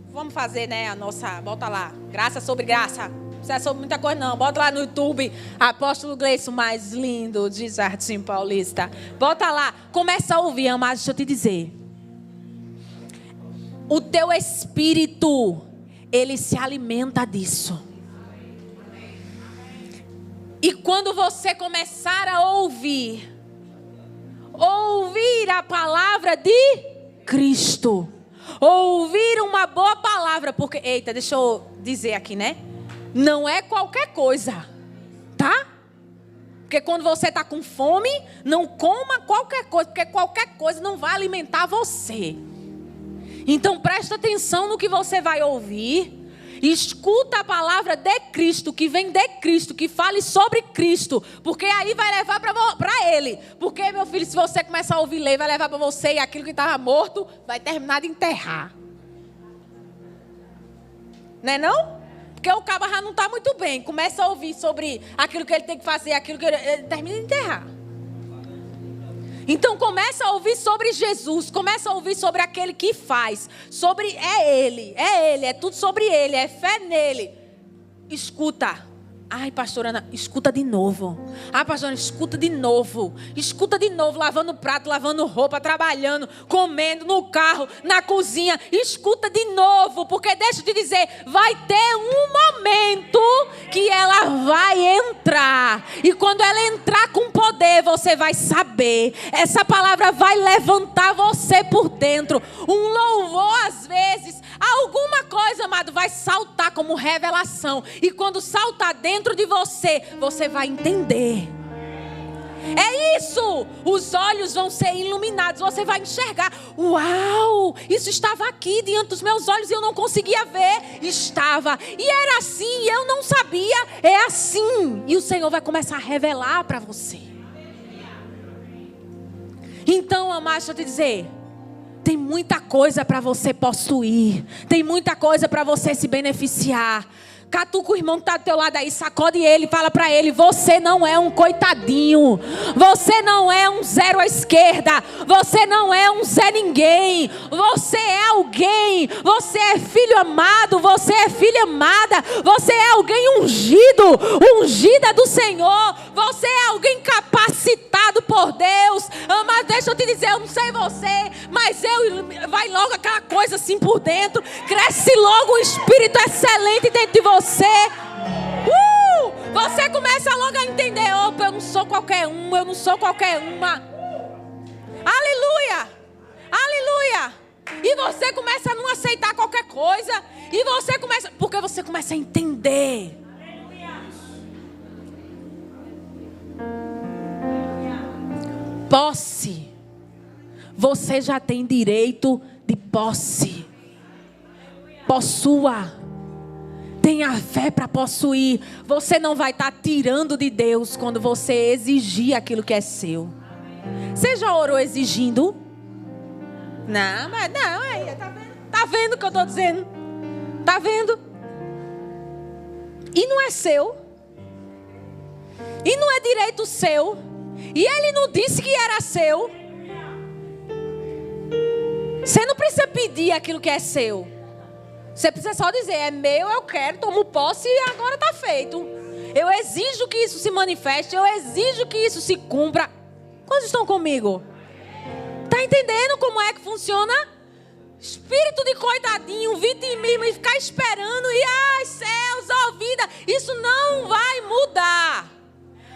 Speaker 1: Vamos fazer, né, a nossa... Bota lá. Graça sobre graça. Não precisa sobre muita coisa, não. Bota lá no YouTube. Apóstolo Gleison, mais lindo de Jardim Paulista. Bota lá. Começa a ouvir, amado. Deixa eu te dizer. O teu espírito, ele se alimenta disso. E quando você começar a ouvir a palavra de Cristo, Ouvir uma boa palavra, porque, eita, deixa eu dizer aqui, né? Não é qualquer coisa, tá? Porque quando você está com fome, não coma qualquer coisa, porque qualquer coisa não vai alimentar você. Então presta atenção no que você vai ouvir. Escuta a palavra de Cristo, que vem de Cristo, que fale sobre Cristo, porque aí vai levar para Ele. Porque, meu filho, se você começar a ouvir lei, vai levar para você, e aquilo que estava morto vai terminar de enterrar. Não é não? Porque o cabo já não está muito bem. Começa a ouvir sobre aquilo que ele tem que fazer, aquilo que ele termina de enterrar. Então começa a ouvir sobre Jesus, começa a ouvir sobre aquele que faz, sobre Ele, é tudo sobre Ele, é fé nele. Escuta. Ai, pastora Ana, escuta de novo. Ai, pastora Ana, escuta de novo. Escuta de novo, lavando prato, lavando roupa, trabalhando, comendo, no carro, na cozinha. Escuta de novo, porque deixa eu te dizer, vai ter um momento que ela vai entrar. E quando ela entrar com poder, você vai saber. Essa palavra vai levantar você por dentro. Um louvor, às vezes, alguma coisa, amado, vai saltar como revelação. E quando saltar dentro de você, você vai entender. É isso. Os olhos vão ser iluminados. Você vai enxergar. Uau, isso estava aqui diante dos meus olhos e eu não conseguia ver. Estava. E era assim e eu não sabia. É assim. E o Senhor vai começar a revelar para você. Então, amado, deixa eu te dizer, tem muita coisa para você possuir. Tem muita coisa para você se beneficiar. Catuca o irmão que está do teu lado aí, sacode ele, fala para ele, você não é um coitadinho. Você não é um zero à esquerda. Você não é um Zé Ninguém. Você é alguém. Você é filho amado. Você é filha amada. Você é alguém ungido. Ungida do Senhor. Você é alguém capacitado por Deus. Mas deixa eu te dizer, eu não sei você, mas vai logo aquela coisa assim por dentro. Cresce logo um espírito excelente dentro de você. Você começa logo a entender, opa, eu não sou qualquer um, eu não sou qualquer uma. Aleluia, aleluia. E você começa a não aceitar qualquer coisa. E você começa, porque você começa a entender. Posse. Você já tem direito de posse. Possua. Tenha fé para possuir. Você não vai estar tirando de Deus quando você exigir aquilo que é seu. Você já orou exigindo? Não, mas não, tá vendo? Tá vendo o que eu estou dizendo? Tá vendo? E não é seu. E não é direito seu. E ele não disse que era seu. Você não precisa pedir aquilo que é seu. Você precisa só dizer, é meu, eu quero, tomo posse e agora está feito. Eu exijo que isso se manifeste, eu exijo que isso se cumpra. Quantos estão comigo? Está entendendo como é que funciona? Espírito de coitadinho, vitimismo e ficar esperando e ai céus, ó vida, isso não vai mudar.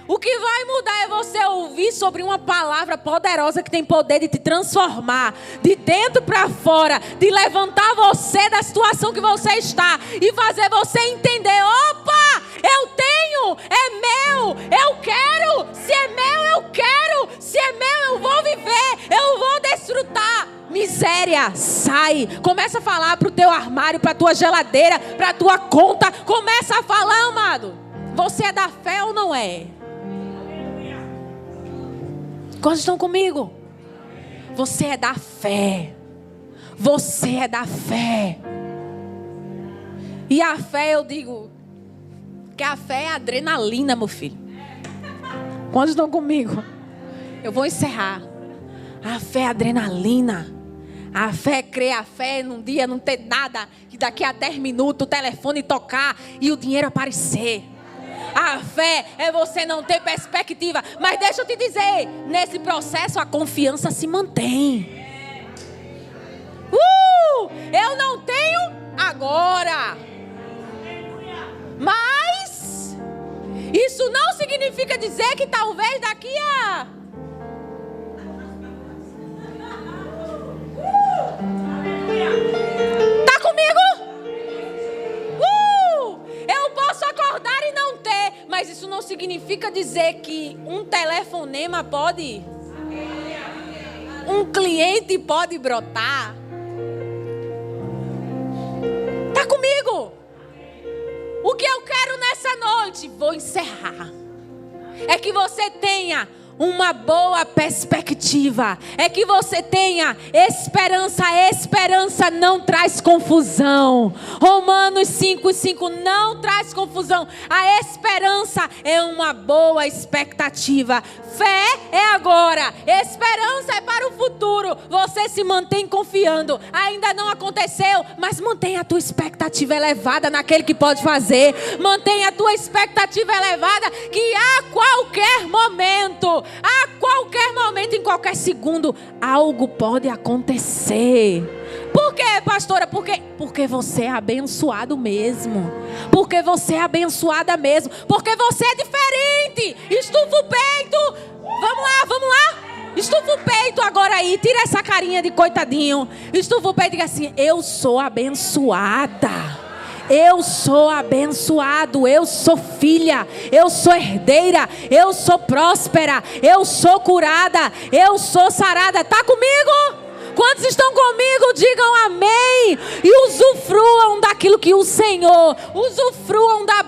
Speaker 1: O que vai mudar é você ouvir sobre uma palavra poderosa que tem poder de te transformar, de dentro para fora, de levantar você da situação que você está e fazer você entender, opa, eu tenho, é meu, eu quero, se é meu eu quero, se é meu eu vou viver, eu vou desfrutar. Miséria, sai, começa a falar para o teu armário, para a tua geladeira, para a tua conta, começa a falar, amado, você é da fé ou não é? Quantos estão comigo? Você é da fé. Você é da fé. E a fé, eu digo, que a fé é adrenalina, meu filho. Quantos estão comigo? Eu vou encerrar. A fé é adrenalina. A fé é crer, a fé é num dia não ter nada, e daqui a 10 minutos o telefone tocar e o dinheiro aparecer. A fé é você não ter perspectiva. Mas deixa eu te dizer, nesse processo a confiança se mantém. Eu não tenho agora. Mas isso não significa dizer que talvez daqui a... dizer que um telefonema pode, um cliente pode brotar. Está comigo? O que eu quero nessa noite, vou encerrar, é que você tenha uma boa perspectiva, é que você tenha esperança. A esperança não traz confusão. Romanos 5:5 não traz confusão. A esperança é uma boa expectativa. Fé é agora, esperança é para o futuro. Você se mantém confiando. Ainda não aconteceu, mas mantenha a tua expectativa elevada naquele que pode fazer. Mantenha a tua expectativa elevada, que a qualquer momento, em qualquer segundo, algo pode acontecer. Por quê, pastora? Porque você é abençoado mesmo. Porque você é abençoada mesmo. Porque você é diferente. Estufa o peito. Vamos lá. Estufa o peito agora aí. Tira essa carinha de coitadinho. Estufa o peito e diga assim: eu sou abençoada. Eu sou abençoado, eu sou filha, eu sou herdeira, eu sou próspera, eu sou curada, eu sou sarada. Está comigo? Quantos estão comigo? Digam amém. E usufruam daquilo que o Senhor, usufruam da